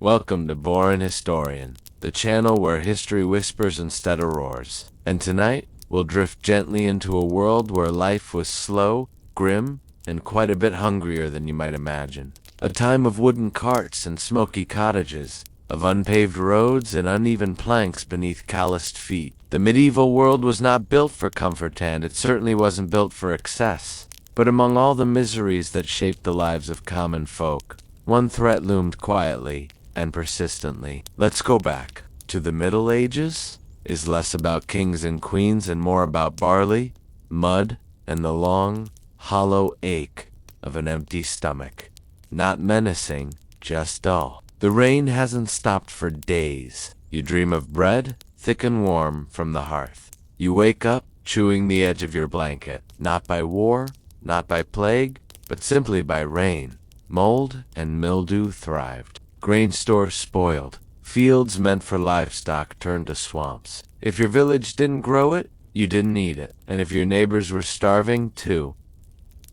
Welcome to Boring Historian, the channel where history whispers instead of roars. And tonight, we'll drift gently into a world where life was slow, grim, and quite a bit hungrier than you might imagine. A time of wooden carts and smoky cottages, of unpaved roads and uneven planks beneath calloused feet. The medieval world was not built for comfort, and it certainly wasn't built for excess. But among all the miseries that shaped the lives of common folk, one threat loomed quietly and persistently. Let's go back to the Middle Ages. Is less about kings and queens and more about barley, mud, and the long, hollow ache of an empty stomach. Not menacing, just dull. The rain hasn't stopped for days. You dream of bread, thick and warm, from the hearth. You wake up, chewing the edge of your blanket, not by war, not by plague, but simply by rain. Mold and mildew thrived. Grain stores spoiled. Fields meant for livestock turned to swamps. If your village didn't grow it, you didn't eat it. And if your neighbors were starving too,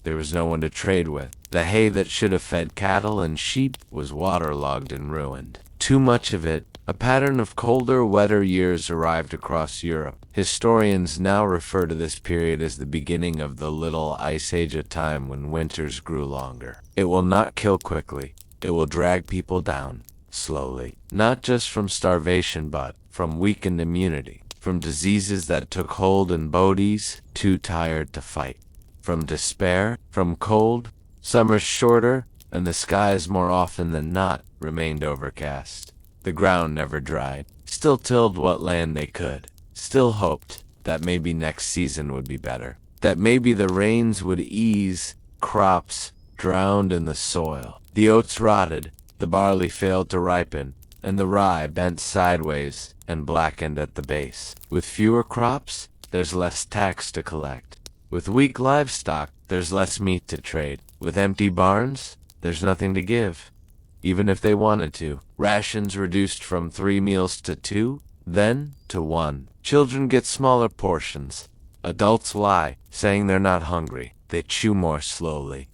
there was no one to trade with. The hay that should have fed cattle and sheep was waterlogged and ruined. Too much of it, a pattern of colder, wetter years, arrived across Europe. Historians now refer to this period as the beginning of the Little Ice Age, a time when winters grew longer. It will not kill quickly. It will drag people down, slowly. Not just from starvation, but from weakened immunity. From diseases that took hold in bodies too tired to fight. From despair, from cold, summers shorter, and the skies more often than not remained overcast. The ground never dried. Still tilled what land they could. Still hoped that maybe next season would be better. That maybe the rains would ease crops drowned in the soil. The oats rotted, the barley failed to ripen, and the rye bent sideways and blackened at the base. With fewer crops, there's less tax to collect. With weak livestock, there's less meat to trade. With empty barns, there's nothing to give, even if they wanted to. Rations reduced from 3 meals to 2, then to 1. Children get smaller portions. Adults lie, saying they're not hungry. They chew more slowly.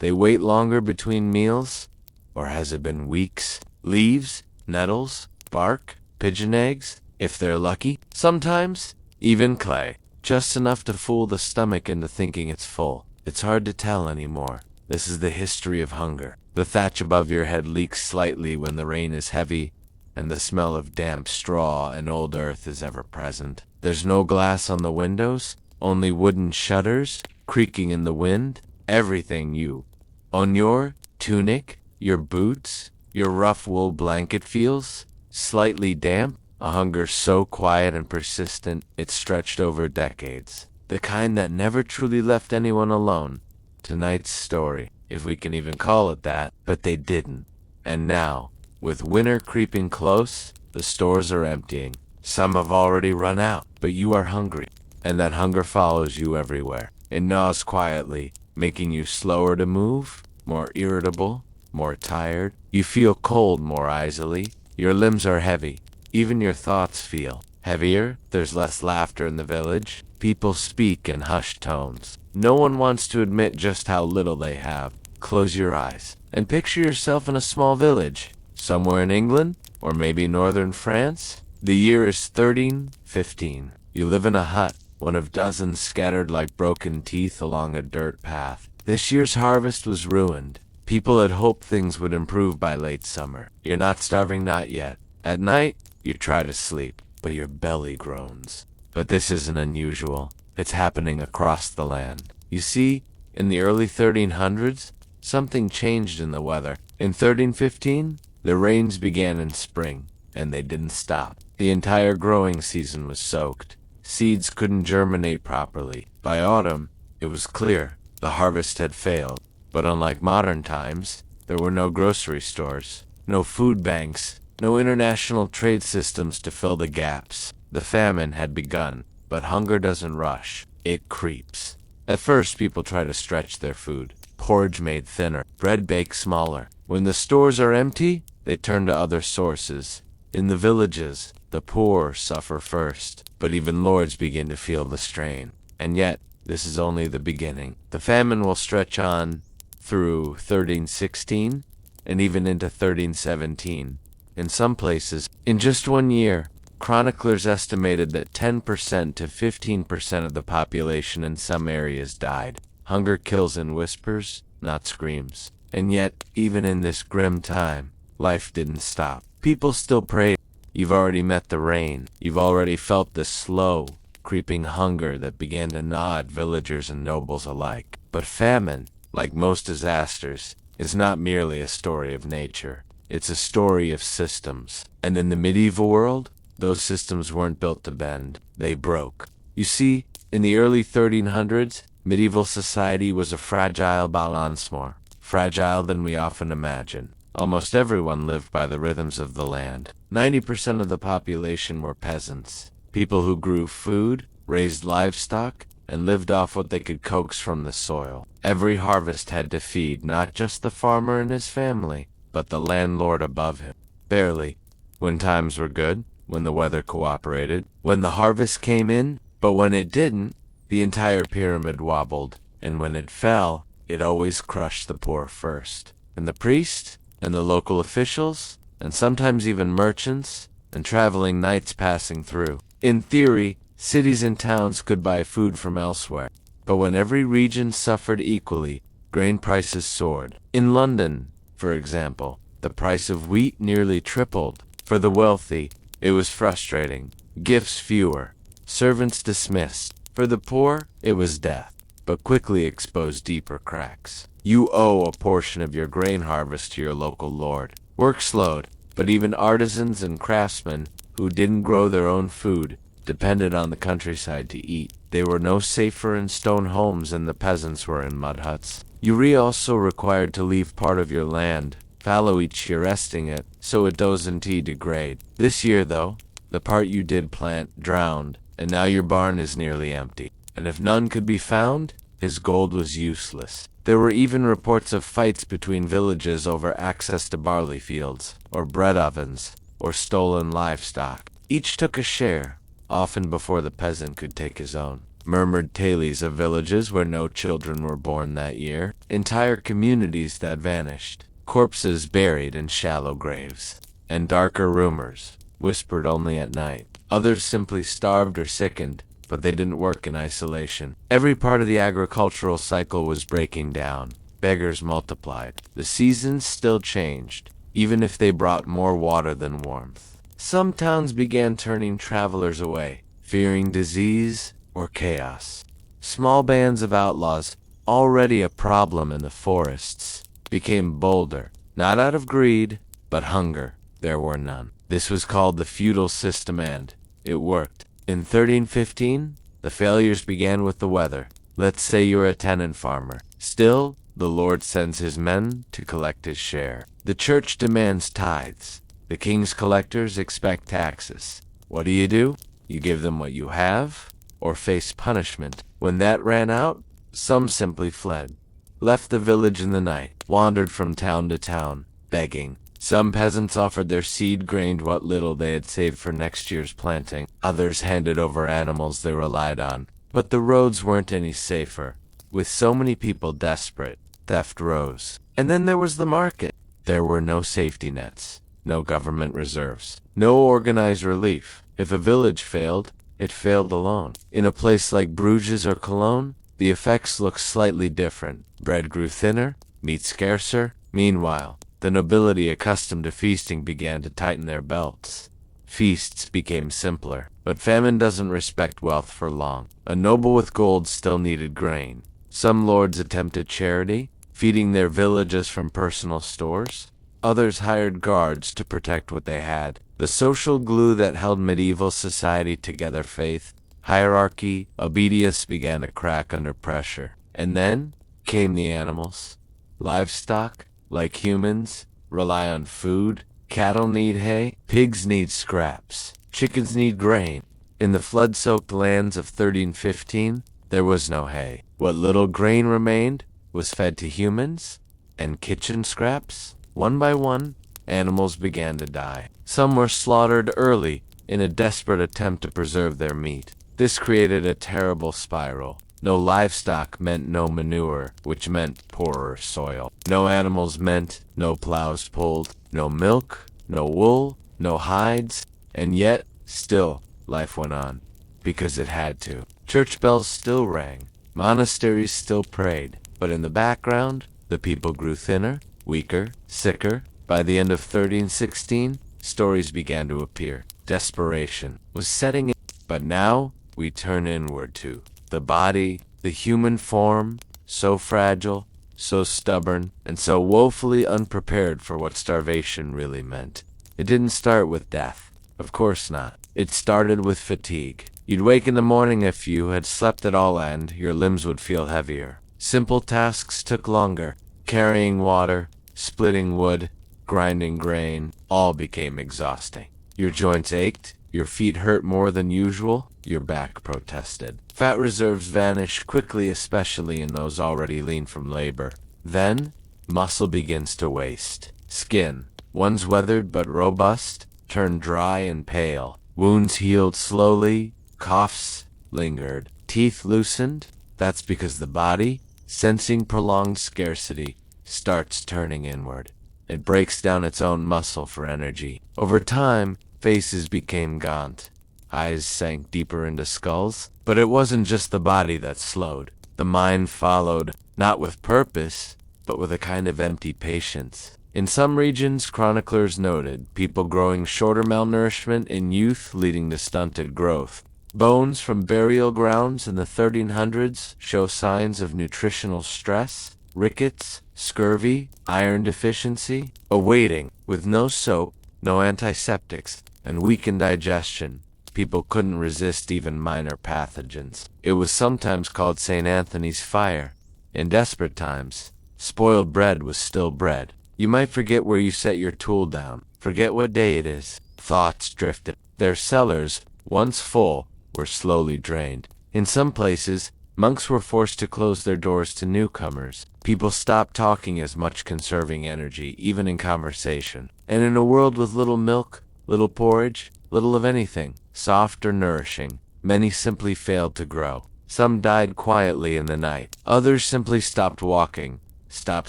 They wait longer between meals, or has it been weeks? Leaves, nettles, bark, pigeon eggs, if they're lucky. Sometimes, even clay. Just enough to fool the stomach into thinking it's full. It's hard to tell anymore. This is the history of hunger. The thatch above your head leaks slightly when the rain is heavy, and the smell of damp straw and old earth is ever present. There's no glass on the windows, only wooden shutters creaking in the wind. Everything you on your tunic, your boots, your rough wool blanket feels slightly damp. A hunger so quiet and persistent it stretched over decades. The kind that never truly left anyone alone. Tonight's story, if we can even call it that, but they didn't. And now, with winter creeping close, the stores are emptying. Some have already run out, but you are hungry. And that hunger follows you everywhere. It gnaws quietly, making you slower to move, more irritable, more tired. You feel cold more easily. Your limbs are heavy. Even your thoughts feel heavier. There's less laughter in the village. People speak in hushed tones. No one wants to admit just how little they have. Close your eyes and picture yourself in a small village, somewhere in England, or maybe northern France. The year is 1315. You live in a hut, one of dozens scattered like broken teeth along a dirt path. This year's harvest was ruined. People had hoped things would improve by late summer. You're not starving, not yet. At night, you try to sleep, but your belly groans. But this isn't unusual. It's happening across the land. You see, in the early 1300s, something changed in the weather. In 1315, the rains began in spring, and they didn't stop. The entire growing season was soaked. Seeds couldn't germinate properly. By autumn, it was clear the harvest had failed. But unlike modern times, there were no grocery stores, no food banks, no international trade systems to fill the gaps. The famine had begun, but hunger doesn't rush. It creeps. At first, people try to stretch their food. Porridge made thinner, bread baked smaller. When the stores are empty, they turn to other sources. In the villages, the poor suffer first, but even lords begin to feel the strain. And yet, this is only the beginning. The famine will stretch on through 1316 and even into 1317. in some places. In just 1 year, chroniclers estimated that 10% to 15% of the population in some areas died. Hunger kills in whispers, not screams. And yet, even in this grim time, life didn't stop. People still prayed. You've already met the rain. You've already felt the slow, creeping hunger that began to gnaw at villagers and nobles alike. But famine, like most disasters, is not merely a story of nature. It's a story of systems. And in the medieval world, those systems weren't built to bend. They broke. You see, in the early 1300s, medieval society was a fragile balance, more fragile than we often imagine. Almost everyone lived by the rhythms of the land. 90% of the population were peasants, people who grew food, raised livestock, and lived off what they could coax from the soil. Every harvest had to feed not just the farmer and his family, but the landlord above him. Barely. When times were good, when the weather cooperated, when the harvest came in, but when it didn't, the entire pyramid wobbled, and when it fell, it always crushed the poor first. And the priest, and the local officials, and sometimes even merchants, and traveling knights passing through. In theory, cities and towns could buy food from elsewhere, but when every region suffered equally, grain prices soared. In London, for example, the price of wheat nearly tripled. For the wealthy, it was frustrating. Gifts fewer, servants dismissed. For the poor, it was death, but quickly exposed deeper cracks. You owe a portion of your grain harvest to your local lord. Work slowed, but even artisans and craftsmen who didn't grow their own food depended on the countryside to eat. They were no safer in stone homes than the peasants were in mud huts. You were also required to leave part of your land fallow each year, resting it so it doesn't degrade. This year, though, the part you did plant drowned, and now your barn is nearly empty. And if none could be found, his gold was useless. There were even reports of fights between villages over access to barley fields, or bread ovens, or stolen livestock. Each took a share, often before the peasant could take his own. Murmured tales of villages where no children were born that year, entire communities that vanished, corpses buried in shallow graves, and darker rumors, whispered only at night. Others simply starved or sickened, but they didn't work in isolation. Every part of the agricultural cycle was breaking down. Beggars multiplied. The seasons still changed, even if they brought more water than warmth. Some towns began turning travelers away, fearing disease or chaos. Small bands of outlaws, already a problem in the forests, became bolder, not out of greed, but hunger. There were none. This was called the feudal system, and it worked. In 1315, the failures began with the weather. Let's say you're a tenant farmer. Still, the Lord sends his men to collect his share. The church demands tithes. The king's collectors expect taxes. What do? You give them what you have, or face punishment. When that ran out, some simply fled, left the village in the night, wandered from town to town, begging. Some peasants offered their seed grain, what little they had saved for next year's planting. Others handed over animals they relied on. But the roads weren't any safer. With so many people desperate, theft rose. And then there was the market. There were no safety nets, no government reserves, no organized relief. If a village failed, it failed alone. In a place like Bruges or Cologne, the effects looked slightly different. Bread grew thinner, meat scarcer. Meanwhile, the nobility accustomed to feasting began to tighten their belts. Feasts became simpler, but famine doesn't respect wealth for long. A noble with gold still needed grain. Some lords attempted charity, feeding their villages from personal stores. Others hired guards to protect what they had. The social glue that held medieval society together, faith, hierarchy, obedience, began to crack under pressure. And then came the animals. Livestock, like humans, rely on food. Cattle need hay, pigs need scraps, chickens need grain. In the flood-soaked lands of 1315, there was no hay. What little grain remained was fed to humans and kitchen scraps. One by one, animals began to die. Some were slaughtered early in a desperate attempt to preserve their meat. This created a terrible spiral. No livestock meant no manure, which meant poorer soil. No animals meant no plows pulled. No milk no wool, no hides, and yet, still, life went on. Because it had to. Church bells still rang, monasteries still prayed, but in the background, the people grew thinner, weaker, sicker. By the end of 1316, stories began to appear. Desperation was setting in. But now, we turn inward to the body, the human form, so fragile, so stubborn, and so woefully unprepared for what starvation really meant. It didn't start with death. Of course not. It started with fatigue. You'd wake in the morning if you had slept at all, and your limbs would feel heavier. Simple tasks took longer. Carrying water, splitting wood, grinding grain, all became exhausting. Your joints ached, your feet hurt more than usual, your back protested. Fat reserves vanished quickly, especially in those already lean from labor. Then, muscle begins to waste. Skin, once weathered but robust, turned dry and pale. Wounds healed slowly, coughs lingered, teeth loosened. That's because the body, sensing prolonged scarcity, starts turning inward. It breaks down its own muscle for energy. Over time, faces became gaunt. Eyes sank deeper into skulls. But it wasn't just the body that slowed. The mind followed, not with purpose, but with a kind of empty patience. In some regions, chroniclers noted people growing shorter, malnourishment in youth leading to stunted growth. Bones from burial grounds in the 1300s show signs of nutritional stress, rickets, scurvy, iron deficiency, awaiting. With no soap, no antiseptics, and weakened digestion, people couldn't resist even minor pathogens. It was sometimes called St. Anthony's fire. In desperate times, spoiled bread was still bread. You might forget where you set your tool down, forget what day it is. Thoughts drifted. Their cellars, once full, were slowly drained. In some places, monks were forced to close their doors to newcomers. People stopped talking as much, conserving energy, even in conversation. And in a world with little milk, little porridge, little of anything, soft or nourishing, many simply failed to grow. Some died quietly in the night. Others simply stopped walking, stopped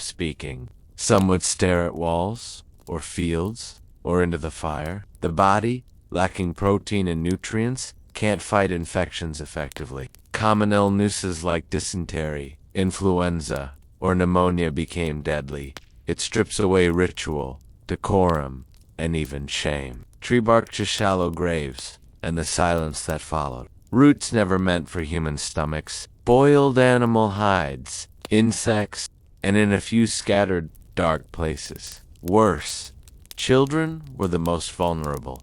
speaking. Some would stare at walls, or fields, or into the fire. The body, lacking protein and nutrients, can't fight infections effectively. Common illnesses like dysentery, influenza, or pneumonia became deadly. It strips away ritual, decorum, and even shame. Tree bark to shallow graves, and the silence that followed. Roots never meant for human stomachs. Boiled animal hides, insects, and in a few scattered, dark places. Worse, children were the most vulnerable.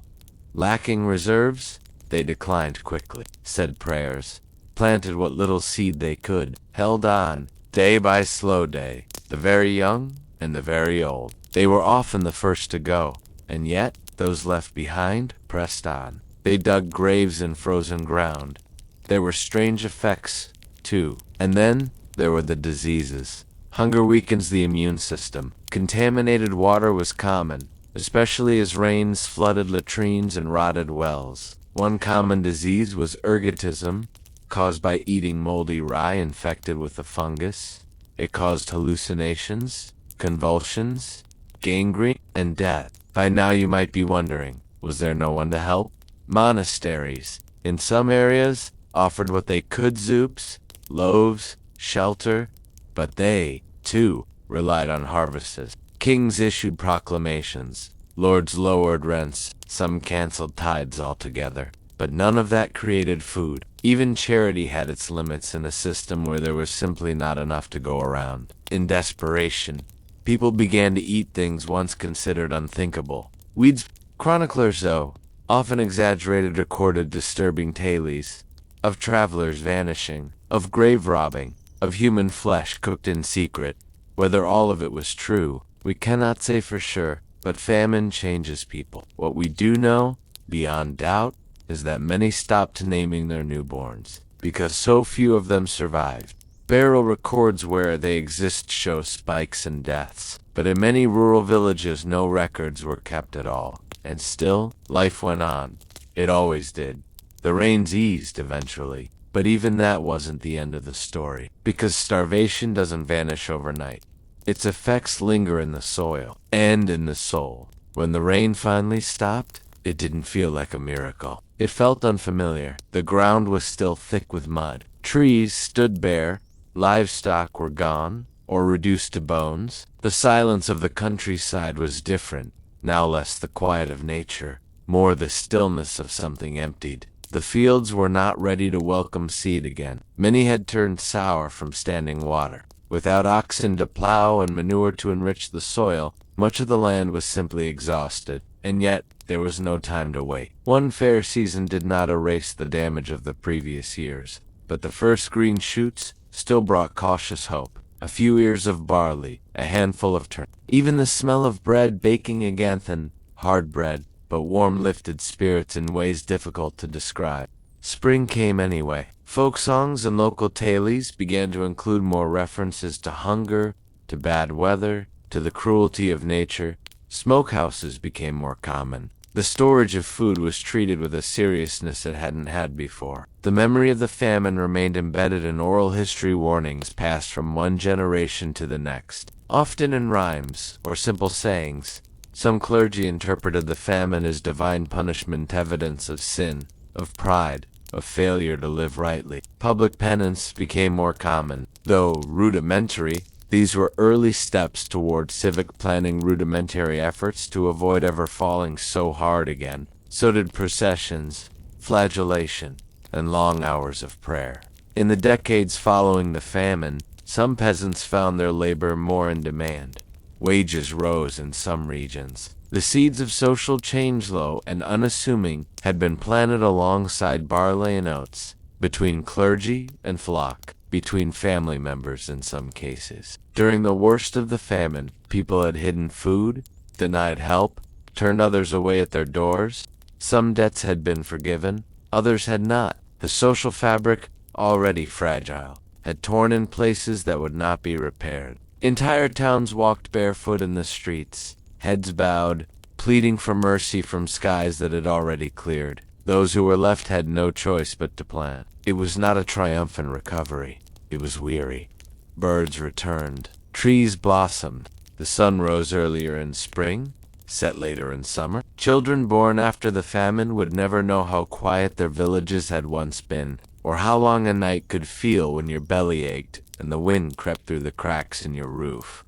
Lacking reserves, they declined quickly, said prayers, planted what little seed they could, held on, day by slow day, the very young and the very old. They were often the first to go, and yet those left behind pressed on. They dug graves in frozen ground. There were strange effects, too. And then there were the diseases. Hunger weakens the immune system. Contaminated water was common, especially as rains flooded latrines and rotted wells. One common disease was ergotism, caused by eating moldy rye infected with a fungus. It caused hallucinations, convulsions, gangrene, and death. By now you might be wondering, was there no one to help? Monasteries, in some areas, offered what they could: soups, loaves, shelter, but they, too, relied on harvests. Kings issued proclamations, lords lowered rents, some canceled tithes altogether. But none of that created food. Even charity had its limits in a system where there was simply not enough to go around. In desperation, people began to eat things once considered unthinkable. Weeds. Chroniclers, though, often exaggerated, recorded disturbing tales of travelers vanishing, of grave robbing, of human flesh cooked in secret. Whether all of it was true, we cannot say for sure, but famine changes people. What we do know, beyond doubt, is that many stopped naming their newborns, because so few of them survived. Burial records where they exist show spikes and deaths, but in many rural villages no records were kept at all. And still, life went on. It always did. The rains eased eventually, but even that wasn't the end of the story, because starvation doesn't vanish overnight. Its effects linger in the soil and in the soul. When the rain finally stopped, it didn't feel like a miracle. It felt unfamiliar. The ground was still thick with mud. Trees stood bare, livestock were gone, or reduced to bones. The silence of the countryside was different, now less the quiet of nature, more the stillness of something emptied. The fields were not ready to welcome seed again. Many had turned sour from standing water. Without oxen to plow and manure to enrich the soil, much of the land was simply exhausted, and yet there was no time to wait. One fair season did not erase the damage of the previous years, but the first green shoots still brought cautious hope. A few ears of barley, a handful of turnips. Even the smell of bread baking again, hard bread, but warm lifted spirits in ways difficult to describe. Spring came anyway. Folk songs and local tales began to include more references to hunger, to bad weather, to the cruelty of nature. Smokehouses became more common. The storage of food was treated with a seriousness it hadn't had before. The memory of the famine remained embedded in oral history warnings passed from one generation to the next, often in rhymes or simple sayings. Some clergy interpreted the famine as divine punishment, evidence of sin, of pride, of failure to live rightly. Public penance became more common. Though rudimentary, these were early steps toward civic planning, rudimentary efforts to avoid ever falling so hard again. So did processions, flagellation, and long hours of prayer. In the decades following the famine, some peasants found their labor more in demand. Wages rose in some regions. The seeds of social change, low and unassuming, had been planted alongside barley and oats, between clergy and flock, between family members in some cases. During the worst of the famine, people had hidden food, denied help, turned others away at their doors. Some debts had been forgiven, others had not. The social fabric, already fragile, had torn in places that would not be repaired. Entire towns walked barefoot in the streets, heads bowed, pleading for mercy from skies that had already cleared. Those who were left had no choice but to plan. It was not a triumphant recovery. It was weary. Birds returned. Trees blossomed. The sun rose earlier in spring, set later in summer. Children born after the famine would never know how quiet their villages had once been, or how long a night could feel when your belly ached and the wind crept through the cracks in your roof.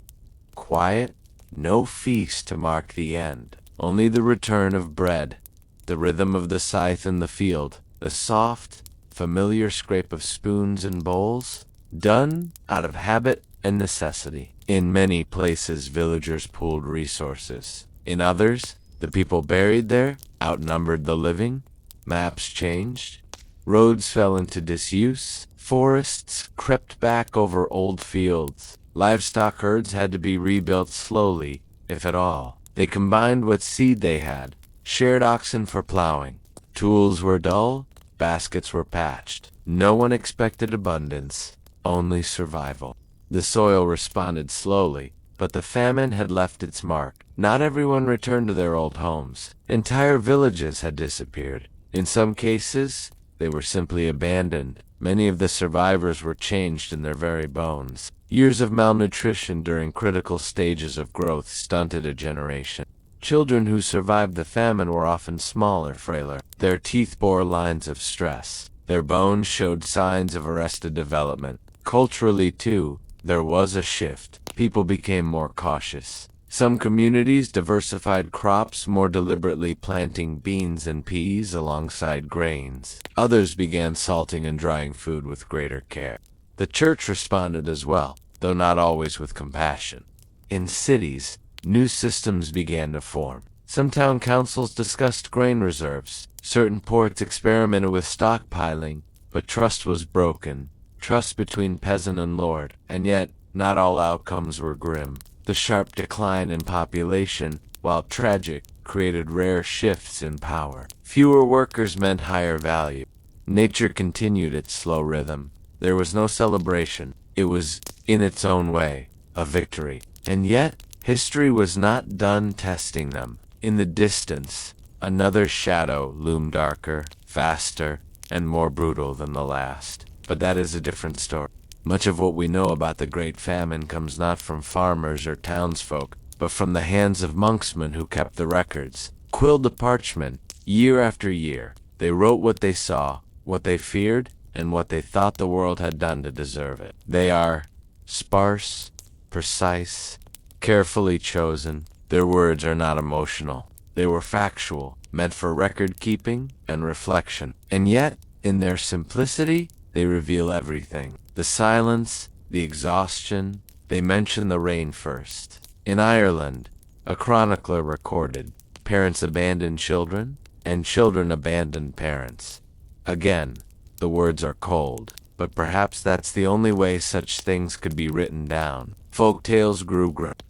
Quiet, no feast to mark the end, only the return of bread, the rhythm of the scythe in the field, the soft, familiar scrape of spoons and bowls, done out of habit and necessity. In many places, villagers pooled resources. In others, the people buried there outnumbered the living. Maps changed. Roads fell into disuse. Forests crept back over old fields. Livestock herds had to be rebuilt slowly, if at all. They combined what seed they had, shared oxen for plowing. Tools were dull, baskets were patched. No one expected abundance, only survival. The soil responded slowly, but the famine had left its mark. Not everyone returned to their old homes. Entire villages had disappeared. In some cases, they were simply abandoned. Many of the survivors were changed in their very bones. Years of malnutrition during critical stages of growth stunted a generation. Children who survived the famine were often smaller, frailer. Their teeth bore lines of stress. Their bones showed signs of arrested development. Culturally, too, there was a shift. People became more cautious. Some communities diversified crops, more deliberately planting beans and peas alongside grains. Others began salting and drying food with greater care. The church responded as well, though not always with compassion. In cities, new systems began to form. Some town councils discussed grain reserves. Certain ports experimented with stockpiling, but trust was broken. Trust between peasant and lord. And yet, not all outcomes were grim. The sharp decline in population, while tragic, created rare shifts in power. Fewer workers meant higher value. Nature continued its slow rhythm. There was no celebration. It was, in its own way, a victory. And yet, history was not done testing them. In the distance, another shadow loomed, darker, faster, and more brutal than the last. But that is a different story. Much of what we know about the Great Famine comes not from farmers or townsfolk, but from the hands of monksmen who kept the records. Quill to parchment, year after year, they wrote what they saw, what they feared, and what they thought the world had done to deserve it. They are sparse, precise, carefully chosen. Their words are not emotional. They were factual, meant for record-keeping and reflection. And yet, in their simplicity, they reveal everything. The silence, the exhaustion. They mention the rain first. In Ireland, a chronicler recorded, parents abandoned children, and children abandoned parents. Again, the words are cold, but perhaps that's the only way such things could be written down. Folk tales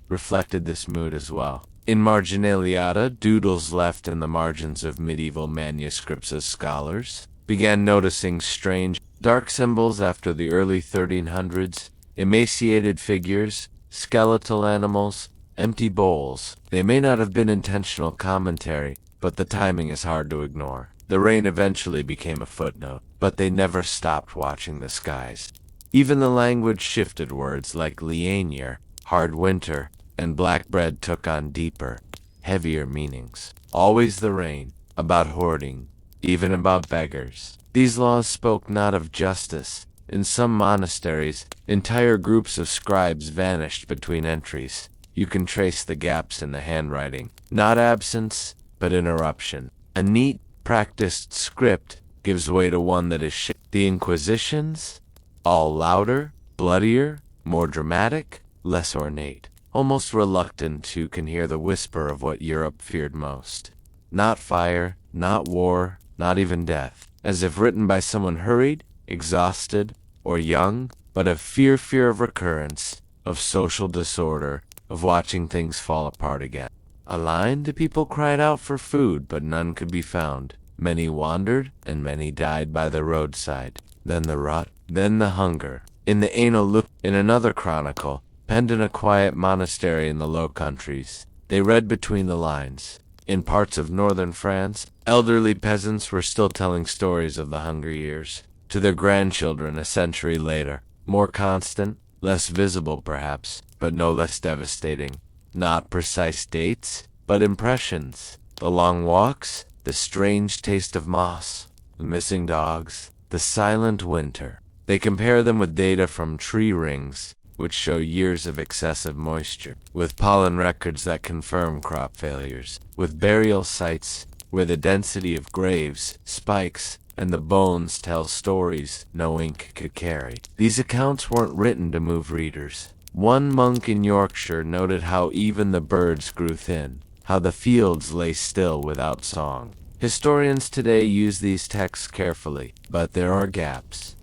reflected this mood as well. In marginaliata, doodles left in the margins of medieval manuscripts as scholars began noticing strange, dark symbols after the early 1300s, emaciated figures, skeletal animals, empty bowls. They may not have been intentional commentary, but the timing is hard to ignore. The rain eventually became a footnote, but they never stopped watching the skies. Even the language shifted. Words like lianier, hard winter, and black bread took on deeper, heavier meanings. Always the rain, about hoarding, even about beggars. These laws spoke not of justice. In some monasteries, entire groups of scribes vanished between entries. You can trace the gaps in the handwriting. Not absence, but interruption. A neat, practiced script gives way to one that is The Inquisitions? All louder, bloodier, more dramatic, less ornate. Almost reluctant, you can hear the whisper of what Europe feared most. Not fire, not war, not even death. As if written by someone hurried, exhausted, or young, but of fear of recurrence, of social disorder, of watching things fall apart again. A line, the people cried out for food, but none could be found. Many wandered, and many died by the roadside. Then the rot, then the hunger. In the in another chronicle, penned in a quiet monastery in the Low Countries, they read between the lines. In parts of northern France, elderly peasants were still telling stories of the hunger years to their grandchildren a century later. More constant, less visible perhaps, but no less devastating. Not precise dates, but impressions. The long walks, the strange taste of moss, the missing dogs, the silent winter. They compare them with data from tree rings, which show years of excessive moisture, with pollen records that confirm crop failures, with burial sites where the density of graves, spikes, and the bones tell stories no ink could carry. These accounts weren't written to move readers. One monk in Yorkshire noted how even the birds grew thin, how the fields lay still without song. Historians today use these texts carefully, but there are gaps.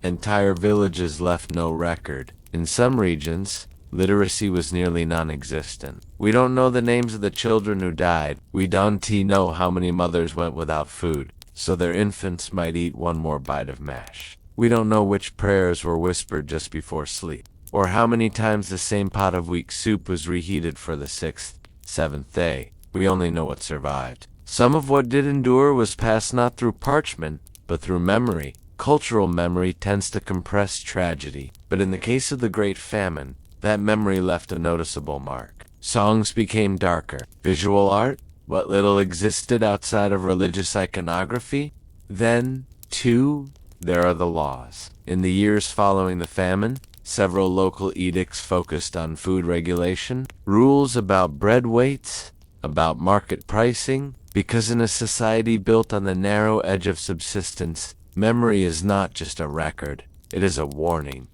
Entire villages left no record. In some regions, literacy was nearly non-existent. We don't know the names of the children who died. We don't know how many mothers went without food, so their infants might eat one more bite of mash. We don't know which prayers were whispered just before sleep, or how many times the same pot of weak soup was reheated for the 6th, 7th day. We only know what survived. Some of what did endure was passed not through parchment, but through memory. Cultural memory tends to compress tragedy, but in the case of the Great Famine, that memory left a noticeable mark. Songs became darker. Visual art, what little existed outside of religious iconography. Then, too, there are the laws. In the years following the famine, several local edicts focused on food regulation, rules about bread weights, about market pricing, because in a society built on the narrow edge of subsistence, memory is not just a record, it is a warning.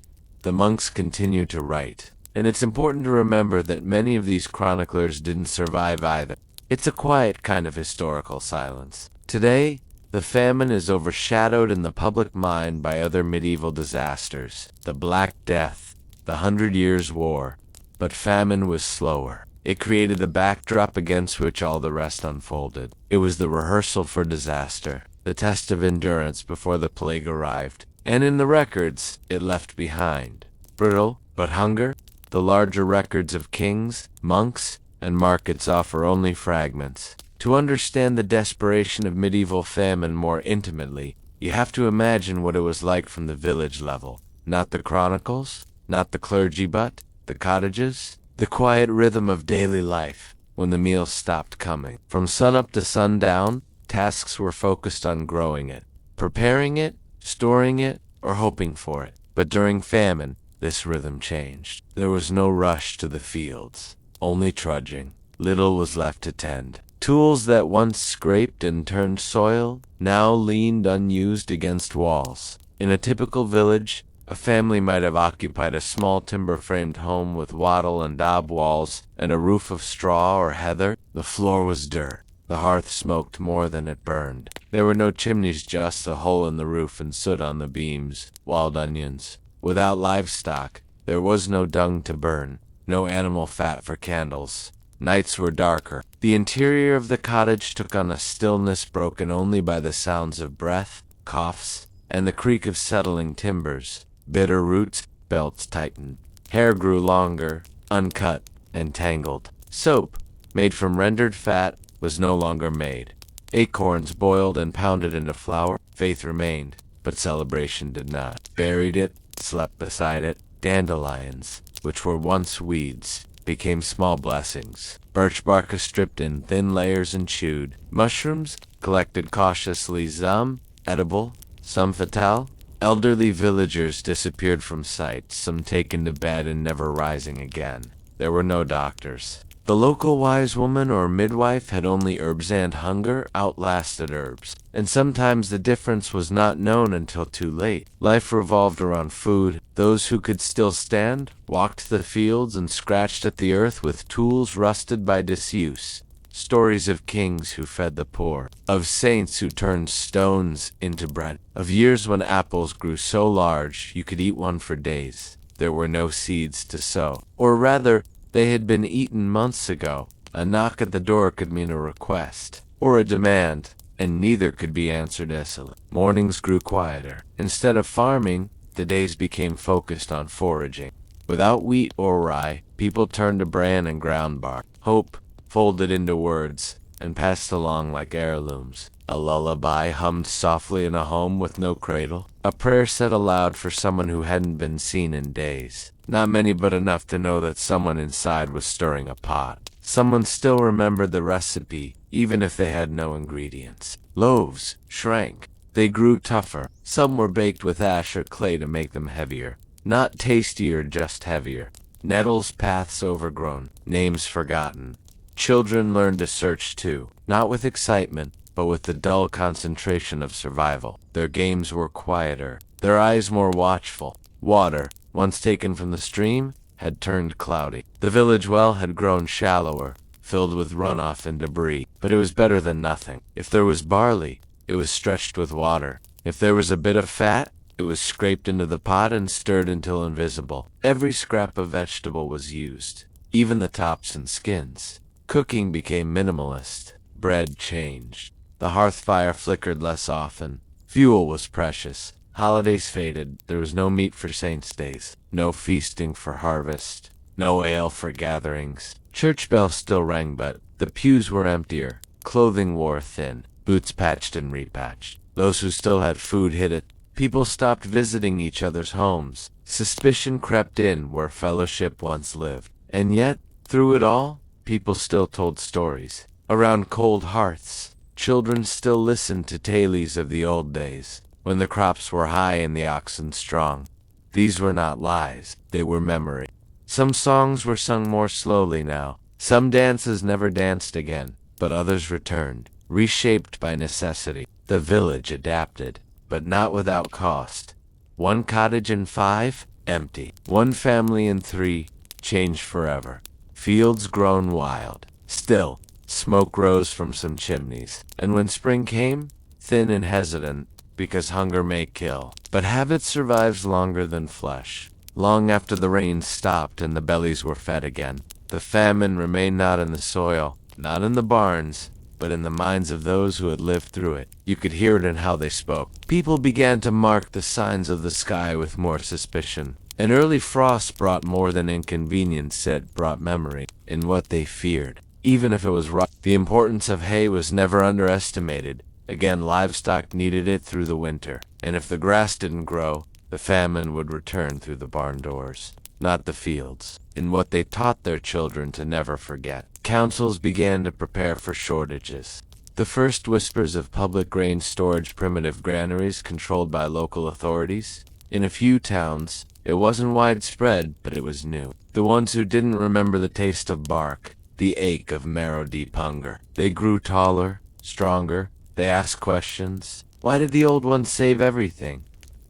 The monks continue to write, and it's important to remember that many of these chroniclers didn't survive either. It's a quiet kind of historical silence. Today, the famine is overshadowed in the public mind by other medieval disasters, the Black Death, the 100 Years' War. But famine was slower. It created the backdrop against which all the rest unfolded. It was the rehearsal for disaster, the test of endurance before the plague arrived. And in the records it left behind, brittle but hunger. The larger records of kings, monks, and markets offer only fragments. To understand the desperation of medieval famine more intimately, you have to imagine what it was like from the village level. Not the chronicles, not the clergy, but the cottages, The quiet rhythm of daily life, when the meals stopped coming. From sunup to sundown, tasks were focused on growing it, preparing it, storing it, or hoping for it. But during famine, this rhythm changed. There was no rush to the fields, only trudging. Little was left to tend. Tools that once scraped and turned soil now leaned unused against walls. In a typical village, a family might have occupied a small timber-framed home with wattle and daub walls and a roof of straw or heather. The floor was dirt. The hearth smoked more than it burned. There were no chimneys, just a hole in the roof and soot on the beams, wild onions. Without livestock, there was no dung to burn, no animal fat for candles. Nights were darker. The interior of the cottage took on a stillness broken only by the sounds of breath, coughs, and the creak of settling timbers. Bitter roots, belts tightened. Hair grew longer, uncut, and tangled. Soap, made from rendered fat, was no longer made. Acorns boiled and pounded into flour. Faith remained, but celebration did not. Buried it, slept beside it. Dandelions, which were once weeds, became small blessings. Birch bark was stripped in thin layers and chewed. Mushrooms, collected cautiously, some edible, some fatal. Elderly villagers disappeared from sight, some taken to bed and never rising again. There were no doctors. The local wise woman or midwife had only herbs, and hunger outlasted herbs. And sometimes the difference was not known until too late. Life revolved around food. Those who could still stand walked the fields and scratched at the earth with tools rusted by disuse. Stories of kings who fed the poor, of saints who turned stones into bread, of years when apples grew so large you could eat one for days. There were no seeds to sow, or rather, they had been eaten months ago. A knock at the door could mean a request, or a demand, and neither could be answered easily. Mornings grew quieter. Instead of farming, the days became focused on foraging. Without wheat or rye, people turned to bran and ground bark. Hope, folded into words, and passed along like heirlooms. A lullaby hummed softly in a home with no cradle. A prayer said aloud for someone who hadn't been seen in days. Not many, but enough to know that someone inside was stirring a pot. Someone still remembered the recipe, even if they had no ingredients. Loaves shrank. They grew tougher. Some were baked with ash or clay to make them heavier. Not tastier, just heavier. Nettles, paths overgrown, names forgotten. Children learned to search too, not with excitement, but with the dull concentration of survival. Their games were quieter, their eyes more watchful. Water, once taken from the stream, had turned cloudy. The village well had grown shallower, filled with runoff and debris, but it was better than nothing. If there was barley, it was stretched with water. If there was a bit of fat, it was scraped into the pot and stirred until invisible. Every scrap of vegetable was used, even the tops and skins. Cooking became minimalist. Bread changed. The hearth fire flickered less often. Fuel was precious. Holidays faded. There was no meat for saints' days, no feasting for harvest, no ale for gatherings. Church bells still rang, but the pews were emptier. Clothing wore thin, boots patched and repatched. Those who still had food hid it. People stopped visiting each other's homes. Suspicion crept in where fellowship once lived. And yet, through it all, people still told stories. Around cold hearths, children still listened to tales of the old days, when the crops were high and the oxen strong. These were not lies, they were memory. Some songs were sung more slowly now. Some dances never danced again, but others returned, reshaped by necessity. The village adapted, but not without cost. 1 cottage in 5, empty. 1 family in 3, changed forever. Fields grown wild. Still, smoke rose from some chimneys. And when spring came, thin and hesitant, because hunger may kill. But habit survives longer than flesh. Long after the rain stopped and the bellies were fed again, the famine remained not in the soil, not in the barns, but in the minds of those who had lived through it. You could hear it in how they spoke. People began to mark the signs of the sky with more suspicion. An early frost brought more than inconvenience, it brought memory in what they feared. Even if it was rough, the importance of hay was never underestimated. Again, livestock needed it through the winter, and if the grass didn't grow, the famine would return through the barn doors, not the fields. in what they taught their children to never forget. Councils began to prepare for shortages. The first whispers of public grain storage, primitive granaries controlled by local authorities. In a few towns, it wasn't widespread, but it was new. The ones who didn't remember the taste of bark, the ache of marrow-deep hunger. They grew taller, stronger. They asked questions. Why did the old ones save everything?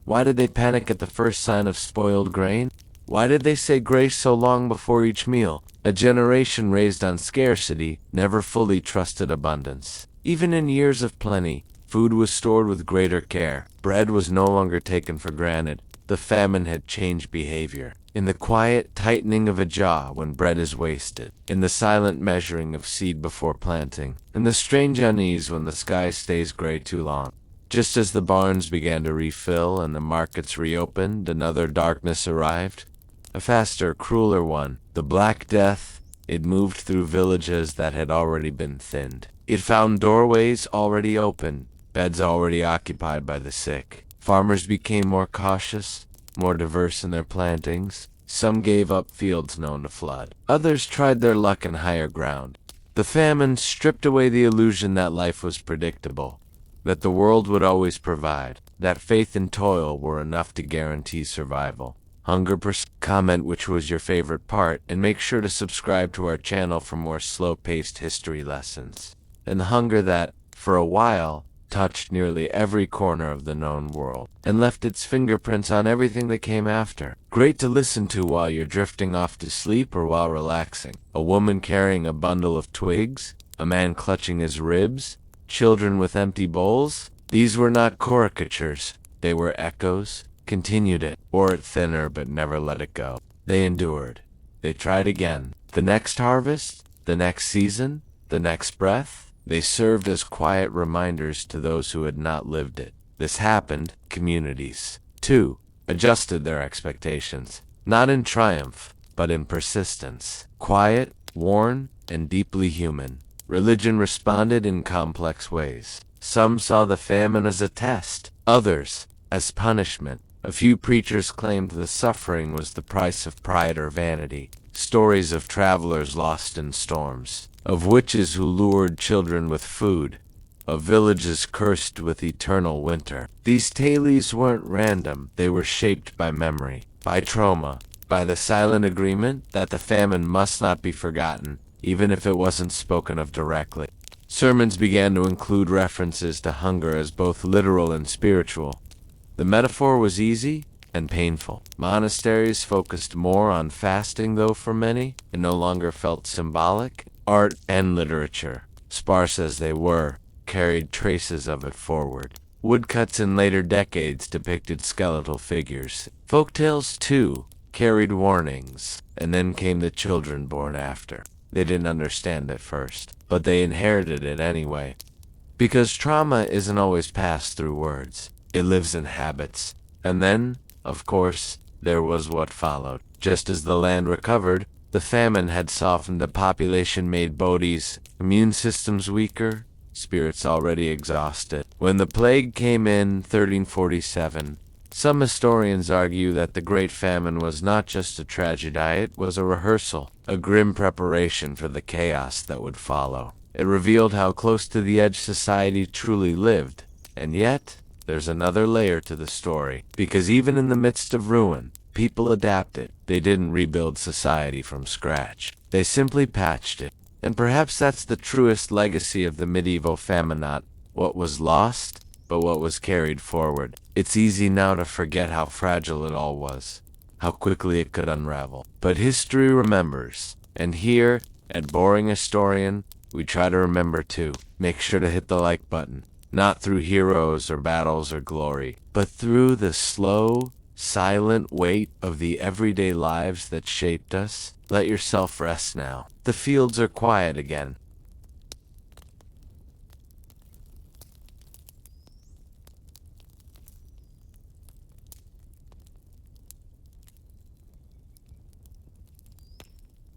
Why did they panic at the first sign of spoiled grain? Why did they say grace so long before each meal? A generation raised on scarcity never fully trusted abundance. Even in years of plenty, food was stored with greater care. Bread was no longer taken for granted. The famine had changed behavior. In the quiet tightening of a jaw when bread is wasted. In the silent measuring of seed before planting. In the strange unease when the sky stays gray too long. Just as the barns began to refill and the markets reopened, another darkness arrived. A faster, crueler one. The Black Death. It moved through villages that had already been thinned. It found doorways already open, beds already occupied by the sick. Farmers became more cautious, more diverse in their plantings. Some gave up fields known to flood. Others tried their luck in higher ground. The famine stripped away the illusion that life was predictable, that the world would always provide, that faith and toil were enough to guarantee survival. Comment which was your favorite part, and make sure to subscribe to our channel for more slow-paced history lessons. And hunger that, for a while, touched nearly every corner of the known world, and left its fingerprints on everything that came after. Great to listen to while you're drifting off to sleep or while relaxing. A woman carrying a bundle of twigs, a man clutching his ribs, children with empty bowls. These were not caricatures, they were echoes. Continued it, wore it thinner but never let it go. They endured. They tried again. The next harvest, the next season, the next breath, they served as quiet reminders to those who had not lived it. This happened. Communities, too, adjusted their expectations, not in triumph, but in persistence. Quiet, worn, and deeply human. Religion responded in complex ways. Some saw the famine as a test, others as punishment. A few preachers claimed the suffering was the price of pride or vanity. Stories of travelers lost in storms, of witches who lured children with food, of villages cursed with eternal winter. These tales weren't random. They were shaped by memory, by trauma, by the silent agreement that the famine must not be forgotten, even if it wasn't spoken of directly. Sermons began to include references to hunger as both literal and spiritual. The metaphor was easy and painful. Monasteries focused more on fasting, though for many, it no longer felt symbolic. Art and literature, sparse as they were, carried traces of it forward. Woodcuts in later decades depicted skeletal figures. Folktales, too, carried warnings, and then came the children born after. They didn't understand at first, but they inherited it anyway. Because trauma isn't always passed through words. It lives in habits. And then, of course, there was what followed. Just as the land recovered, the famine had softened the population, made bodies, immune systems weaker, spirits already exhausted. When the plague came in 1347, some historians argue that the Great Famine was not just a tragedy, it was a rehearsal, a grim preparation for the chaos that would follow. It revealed how close to the edge society truly lived, and yet there's another layer to the story, because even in the midst of ruin, people adapted. They didn't rebuild society from scratch. They simply patched it. And perhaps that's the truest legacy of the medieval famine, not what was lost, but what was carried forward. It's easy now to forget how fragile it all was, how quickly it could unravel. But history remembers, and here, at Boring Historian, we try to remember too. Make sure to hit the like button. Not through heroes or battles or glory, but through the slow, silent weight of the everyday lives that shaped us. Let yourself rest now. The fields are quiet again.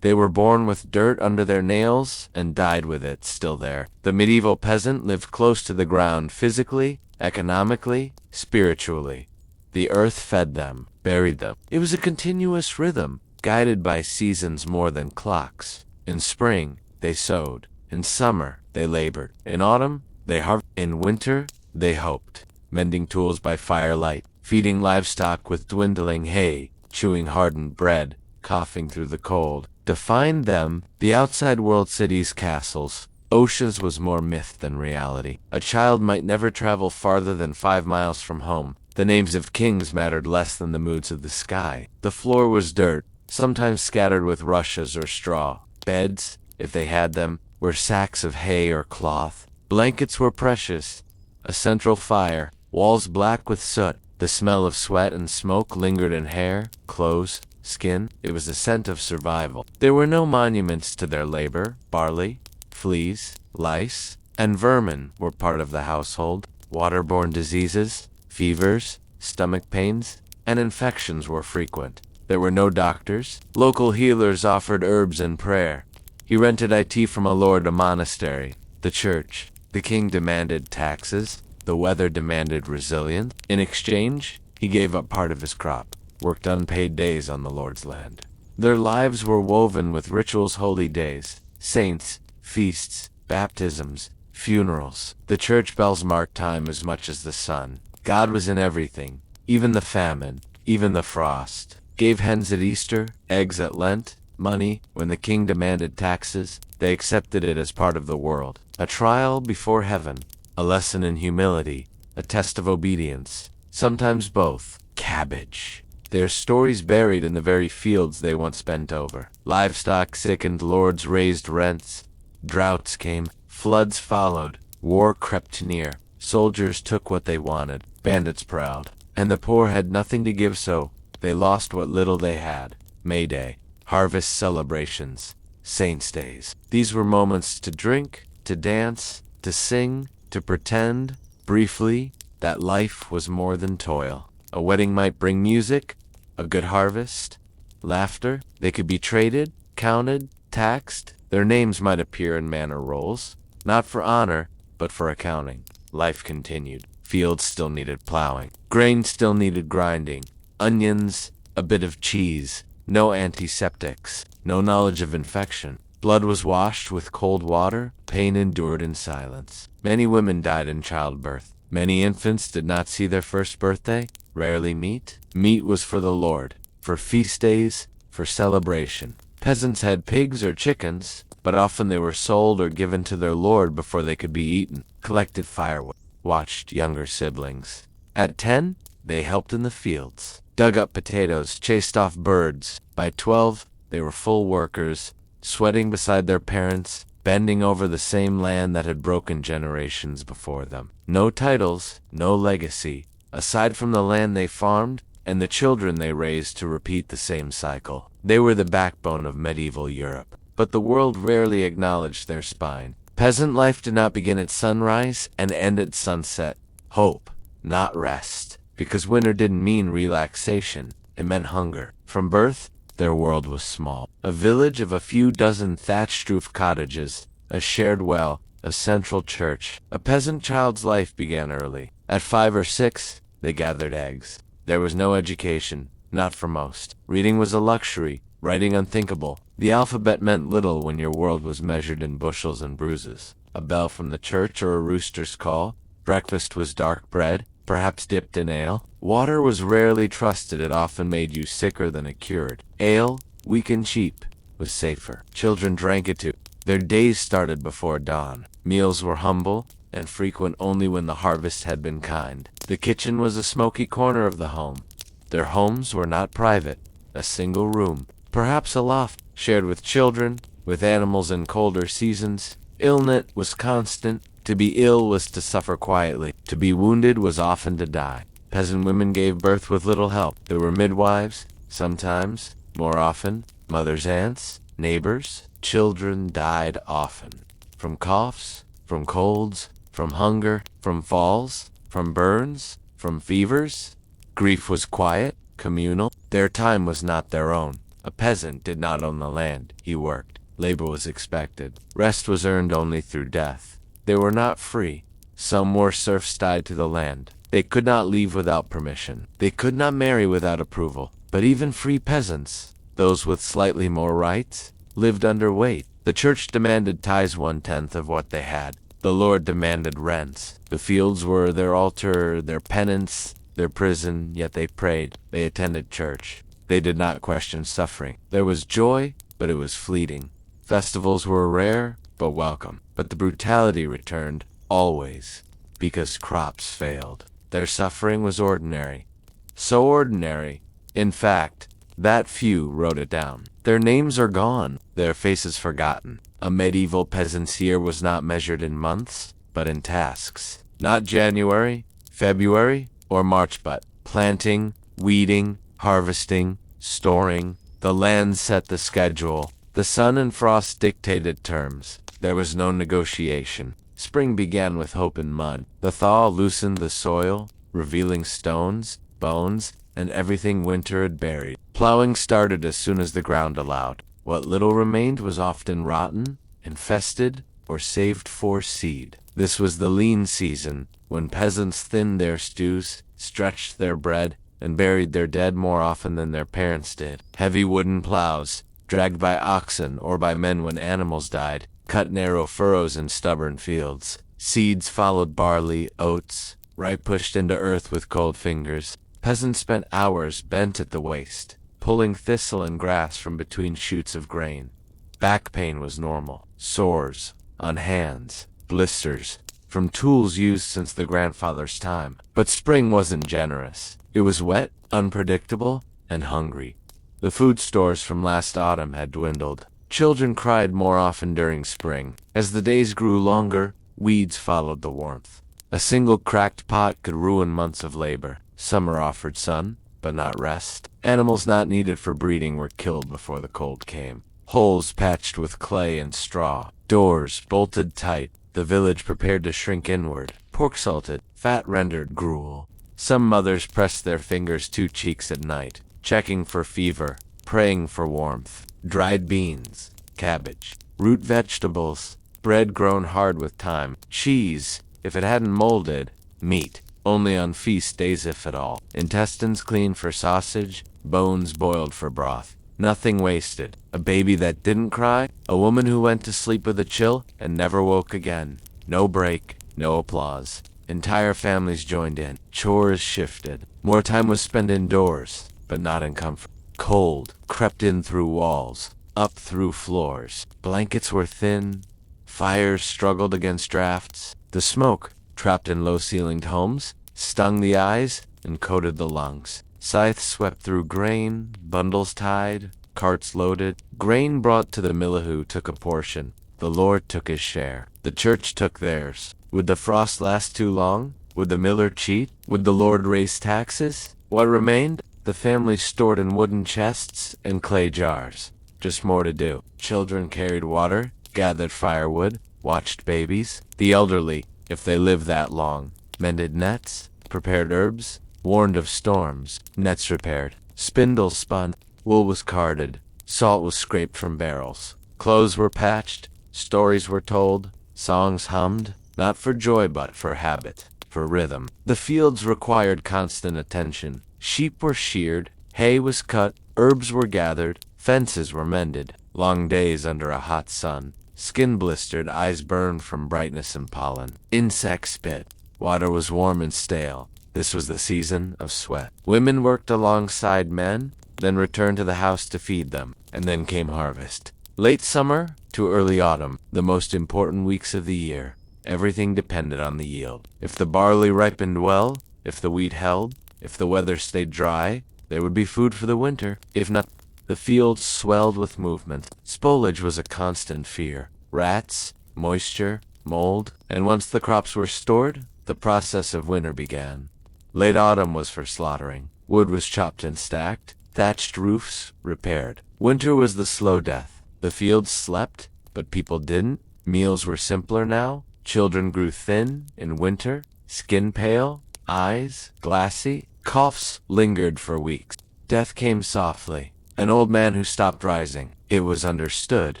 They were born with dirt under their nails and died with it still there. The medieval peasant lived close to the ground physically, economically, spiritually. The earth fed them, buried them. It was a continuous rhythm, guided by seasons more than clocks. In spring, they sowed. In summer, they labored. In autumn, they harvested. In winter, they hoped, mending tools by firelight, feeding livestock with dwindling hay, chewing hardened bread, coughing through the cold. Defined them, the outside world, cities, castles. Oceans was more myth than reality. A child might never travel farther than 5 miles from home. The names of kings mattered less than the moods of the sky. The floor was dirt, sometimes scattered with rushes or straw. Beds, if they had them, were sacks of hay or cloth. Blankets were precious. A central fire, walls black with soot. The smell of sweat and smoke lingered in hair, clothes, skin. It was the scent of survival. There were no monuments to their labor. Barley, fleas, lice, and vermin were part of the household. Waterborne diseases, fevers, stomach pains, and infections were frequent. There were no doctors. Local healers offered herbs and prayer. He rented it from a lord a monastery, the church. The king demanded taxes. The weather demanded resilience. In exchange, he gave up part of his crop, worked unpaid days on the Lord's land. Their lives were woven with rituals, holy days, saints, feasts, baptisms, funerals. The church bells marked time as much as the sun. God was in everything, even the famine, even the frost. Gave hens at Easter, eggs at Lent, money. When the king demanded taxes, they accepted it as part of the world. A trial before heaven, a lesson in humility, a test of obedience, sometimes both. Cabbage. Their stories buried in the very fields they once bent over. Livestock sickened, lords raised rents. Droughts came, floods followed, war crept near. Soldiers took what they wanted, bandits prowled, and the poor had nothing to give, so they lost what little they had. May Day, harvest celebrations, saints' days. These were moments to drink, to dance, to sing, to pretend, briefly, that life was more than toil. A wedding might bring music, a good harvest, laughter. They could be traded, counted, taxed. Their names might appear in manor rolls, not for honor, but for accounting. Life continued. Fields still needed plowing. Grain still needed grinding. Onions, a bit of cheese. No antiseptics, no knowledge of infection. Blood was washed with cold water. Pain endured in silence. Many women died in childbirth. Many infants did not see their first birthday. Rarely meat. Meat was for the Lord, for feast days, for celebration. Peasants had pigs or chickens, but often they were sold or given to their lord before they could be eaten. Collected firewood. Watched younger siblings. At 10, they helped in the fields. Dug up potatoes, chased off birds. By 12, they were full workers, sweating beside their parents, bending over the same land that had broken generations before them. No titles, no legacy, aside from the land they farmed and the children they raised to repeat the same cycle. They were the backbone of medieval Europe, but the world rarely acknowledged their spine. Peasant life did not begin at sunrise and end at sunset. Hope, not rest, because winter didn't mean relaxation, it meant hunger. From birth, their world was small. A village of a few dozen thatched-roof cottages, a shared well, a central church. A peasant child's life began early. At 5 or 6, they gathered eggs. There was no education, not for most. Reading was a luxury, writing unthinkable. The alphabet meant little when your world was measured in bushels and bruises. A bell from the church or a rooster's call. Breakfast was dark bread, perhaps dipped in ale. Water was rarely trusted, it often made you sicker than it cured. Ale, weak and cheap, was safer. Children drank it too. Their days started before dawn. Meals were humble and frequent only when the harvest had been kind. The kitchen was a smoky corner of the home. Their homes were not private, a single room, perhaps a loft, shared with children, with animals in colder seasons. Illness was constant. To be ill was to suffer quietly. To be wounded was often to die. Peasant women gave birth with little help. There were midwives, sometimes, more often, mothers' aunts, neighbors. Children died often. From coughs, from colds, from hunger, from falls, from burns, from fevers. Grief was quiet, communal. Their time was not their own. A peasant did not own the land. He worked. Labor was expected. Rest was earned only through death. They were not free. Some were serfs tied to the land. They could not leave without permission. They could not marry without approval. But even free peasants, Those with slightly more rights lived underweight. The church demanded tithes 1/10 of what they had. The Lord demanded rents. The fields were their altar, their penance, their prison, yet they prayed. They attended church. They did not question suffering. There was joy, but it was fleeting. Festivals were rare, but welcome. But the brutality returned, always, because crops failed. Their suffering was ordinary. So ordinary, in fact, that few wrote it down. Their names are gone, their faces forgotten. A medieval peasant's year was not measured in months, but in tasks. Not January, February, or March, but planting, weeding, harvesting, storing. The land set the schedule. The sun and frost dictated terms. There was no negotiation. Spring began with hope in mud. The thaw loosened the soil, revealing stones, bones, and everything winter had buried. Plowing started as soon as the ground allowed. What little remained was often rotten, infested, or saved for seed. This was the lean season, when peasants thinned their stews, stretched their bread, and buried their dead more often than their parents did. Heavy wooden plows, dragged by oxen or by men when animals died, cut narrow furrows in stubborn fields. Seeds followed barley, oats, right pushed into earth with cold fingers. Peasants spent hours bent at the waist, pulling thistle and grass from between shoots of grain. Back pain was normal. Sores on hands, blisters, from tools used since the grandfather's time. But spring wasn't generous. It was wet, unpredictable, and hungry. The food stores from last autumn had dwindled. Children cried more often during spring. As the days grew longer, weeds followed the warmth. A single cracked pot could ruin months of labor. Summer offered sun, but not rest. Animals not needed for breeding were killed before the cold came. Holes patched with clay and straw. Doors bolted tight. The village prepared to shrink inward. Pork salted, fat rendered gruel. Some mothers pressed their fingers to cheeks at night, checking for fever, praying for warmth. Dried beans, cabbage, root vegetables, bread grown hard with time, cheese, if it hadn't molded, meat, only on feast days if at all. Intestines cleaned for sausage, bones boiled for broth. Nothing wasted. A baby that didn't cry, a woman who went to sleep with a chill and never woke again. No break, no applause. Entire families joined in. Chores shifted. More time was spent indoors, but not in comfort. Cold crept in through walls, up through floors. Blankets were thin. Fires struggled against drafts. The smoke, trapped in low-ceilinged homes, stung the eyes and coated the lungs. Scythes swept through grain, bundles tied, carts loaded. Grain brought to the miller who took a portion. The Lord took his share. The church took theirs. Would the frost last too long? Would the miller cheat? Would the Lord raise taxes? What remained? The family stored in wooden chests and clay jars. Just more to do. Children carried water, gathered firewood, watched babies. The elderly, if they lived that long, mended nets, prepared herbs, warned of storms. Nets repaired. Spindles spun. Wool was carded. Salt was scraped from barrels. Clothes were patched. Stories were told. Songs hummed. Not for joy but for habit, for rhythm. The fields required constant attention. Sheep were sheared. Hay was cut. Herbs were gathered. Fences were mended. Long days under a hot sun. Skin blistered, eyes burned from brightness and pollen. Insects bit. Water was warm and stale. This was the season of sweat. Women worked alongside men, then returned to the house to feed them. And then came harvest. Late summer to early autumn, the most important weeks of the year. Everything depended on the yield. If the barley ripened well, if the wheat held, if the weather stayed dry, there would be food for the winter. If not, the fields swelled with movement. Spoilage was a constant fear. Rats, moisture, mold, and once the crops were stored, the process of winter began. Late autumn was for slaughtering. Wood was chopped and stacked. Thatched roofs repaired. Winter was the slow death. The fields slept, but people didn't. Meals were simpler now. Children grew thin in winter, skin pale, eyes glassy. Coughs lingered for weeks. Death came softly. An old man who stopped rising. It was understood,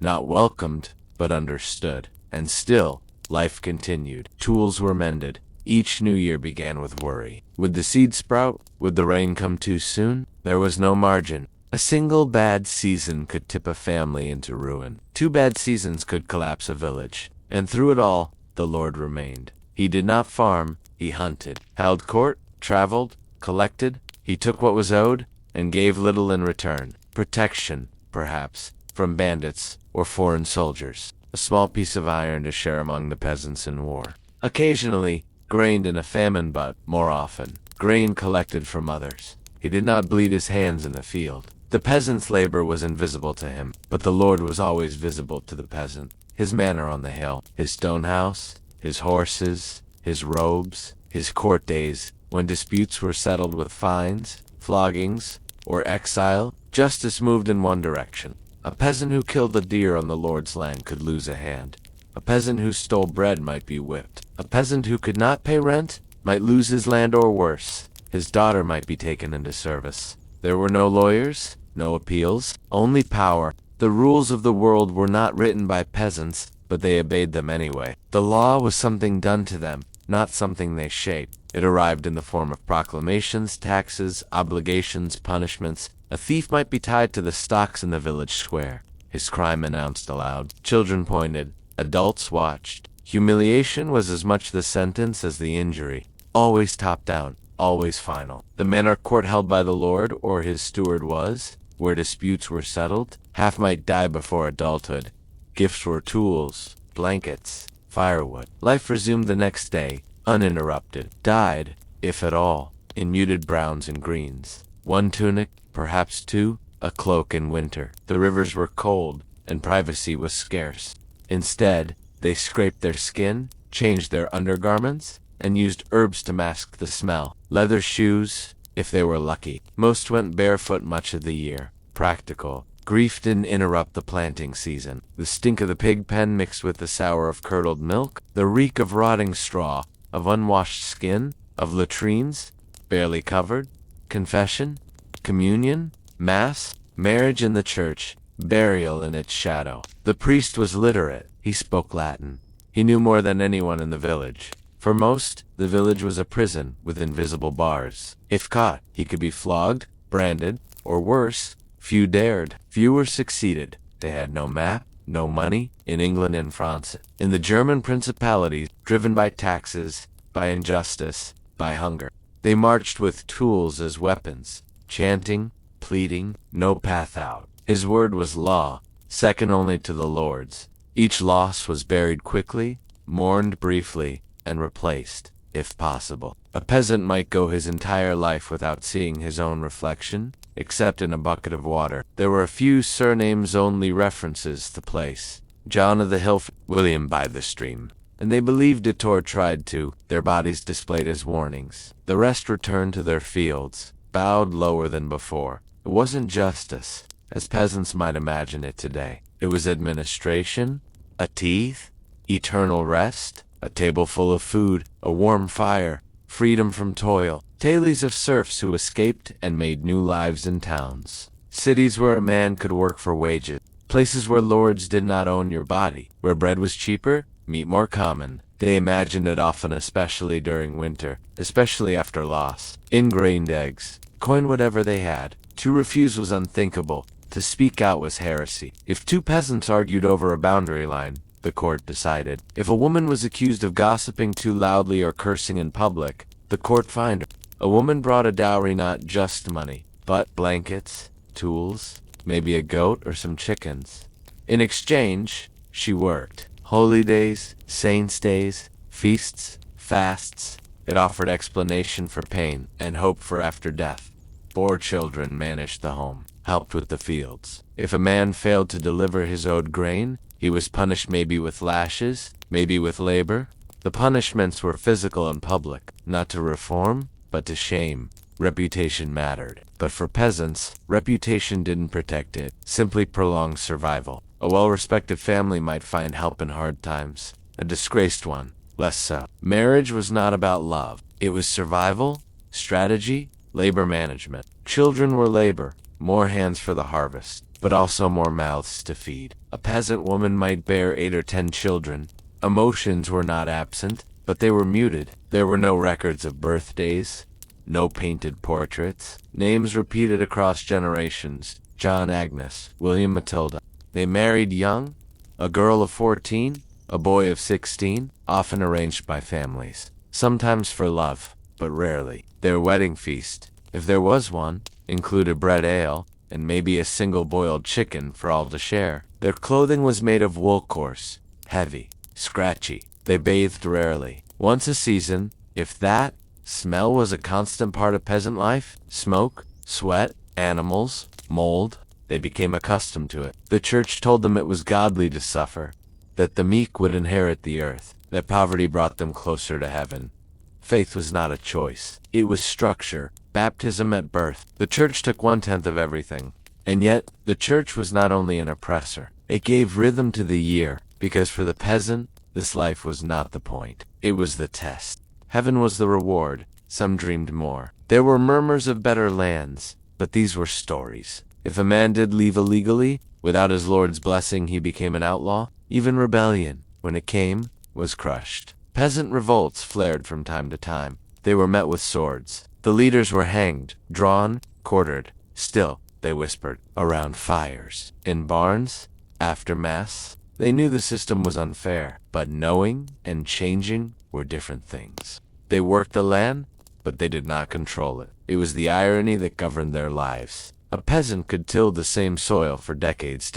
not welcomed, but understood. And still, life continued. Tools were mended. Each new year began with worry. Would the seed sprout? Would the rain come too soon? There was no margin. A single bad season could tip a family into ruin. 2 bad seasons could collapse a village. And through it all, the Lord remained. He did not farm, he hunted, held court, traveled, collected. He took what was owed, and gave little in return. Protection, perhaps, from bandits or foreign soldiers. A small piece of iron to share among the peasants in war. Occasionally, grain in a famine, but, more often, grain collected from others. He did not bleed his hands in the field. The peasant's labor was invisible to him, but the Lord was always visible to the peasant. His manor on the hill, his stone house, his horses, his robes, his court days, when disputes were settled with fines, floggings, or exile, justice moved in one direction. A peasant who killed a deer on the Lord's land could lose a hand. A peasant who stole bread might be whipped. A peasant who could not pay rent might lose his land, or worse, his daughter might be taken into service. There were no lawyers, no appeals, only power. The rules of the world were not written by peasants, but they obeyed them anyway. The law was something done to them, not something they shaped. It arrived in the form of proclamations, taxes, obligations, punishments. A thief might be tied to the stocks in the village square, his crime announced aloud. Children pointed, adults watched. Humiliation was as much the sentence as the injury, always top down, always final. The manor court held by the Lord or his steward was, where disputes were settled. Half might die before adulthood. Gifts were tools, blankets, firewood. Life resumed the next day, uninterrupted. Died, if at all, in muted browns and greens. 1 tunic, perhaps 2, a cloak in winter. The rivers were cold, and privacy was scarce. Instead, they scraped their skin, changed their undergarments, and used herbs to mask the smell. Leather shoes, if they were lucky. Most went barefoot much of the year. Practical. Grief didn't interrupt the planting season. The stink of the pig pen mixed with the sour of curdled milk, the reek of rotting straw, of unwashed skin, of latrines, barely covered, confession, communion, mass, marriage in the church, burial in its shadow. The priest was literate. He spoke Latin. He knew more than anyone in the village. For most, the village was a prison with invisible bars. If caught, he could be flogged, branded, or worse. Few dared. Fewer succeeded. They had no map, no money, in England and France. In the German principalities, driven by taxes, by injustice, by hunger. They marched with tools as weapons, chanting, pleading, no path out. His word was law, second only to the Lord's. Each loss was buried quickly, mourned briefly, and replaced, if possible. A peasant might go his entire life without seeing his own reflection, except in a bucket of water. There were a few surnames-only references to place. John of the Hill, William by the stream. And they believed it or tried to, their bodies displayed as warnings. The rest returned to their fields, bowed lower than before. It wasn't justice, as peasants might imagine it today. It was administration, a teeth, eternal rest, a table full of food, a warm fire, freedom from toil. Tales of serfs who escaped and made new lives in towns. Cities where a man could work for wages. Places where lords did not own your body. Where bread was cheaper, meat more common. They imagined it often, especially during winter, especially after loss. Ingrained eggs. Coin whatever they had. To refuse was unthinkable. To speak out was heresy. If 2 peasants argued over a boundary line, the court decided. If a woman was accused of gossiping too loudly or cursing in public, the court fined her. A woman brought a dowry, not just money, but blankets, tools, maybe a goat or some chickens. In exchange, she worked. Holy days, saints' days, feasts, fasts. It offered explanation for pain and hope for after death. 4 children managed the home, helped with the fields. If a man failed to deliver his owed grain, he was punished, maybe with lashes, maybe with labor. The punishments were physical and public, not to reform, but to shame. Reputation mattered. But for peasants, reputation didn't protect it, simply prolonged survival. A well-respected family might find help in hard times. A disgraced one, less so. Marriage was not about love. It was survival, strategy, labor management. Children were labor, more hands for the harvest, but also more mouths to feed. A peasant woman might bear 8 or 10 children. Emotions were not absent, but they were muted. There were no records of birthdays, no painted portraits, names repeated across generations, John Agnes, William Matilda. They married young, a girl of 14, a boy of 16, often arranged by families, sometimes for love, but rarely. Their wedding feast, if there was one, included bread ale, and maybe a single boiled chicken for all to share. Their clothing was made of wool, coarse, heavy, scratchy. They bathed rarely, once a season, if that. Smell was a constant part of peasant life. Smoke, sweat, animals, mold. They became accustomed to it. The church told them it was godly to suffer, that the meek would inherit the earth, that poverty brought them closer to heaven. Faith was not a choice. It was structure, baptism at birth. The church took 1/10 of everything. And yet, the church was not only an oppressor. It gave rhythm to the year, because for the peasant, this life was not the point. It was the test. Heaven was the reward. Some dreamed more. There were murmurs of better lands, but these were stories. If a man did leave illegally, without his Lord's blessing he became an outlaw. Even rebellion, when it came, was crushed. Peasant revolts flared from time to time. They were met with swords. The leaders were hanged, drawn, quartered. Still, they whispered, around fires, in barns, after mass. They knew the system was unfair, but knowing and changing were different things. They worked the land, but they did not control it. It was the irony that governed their lives. A peasant could till the same soil for decades,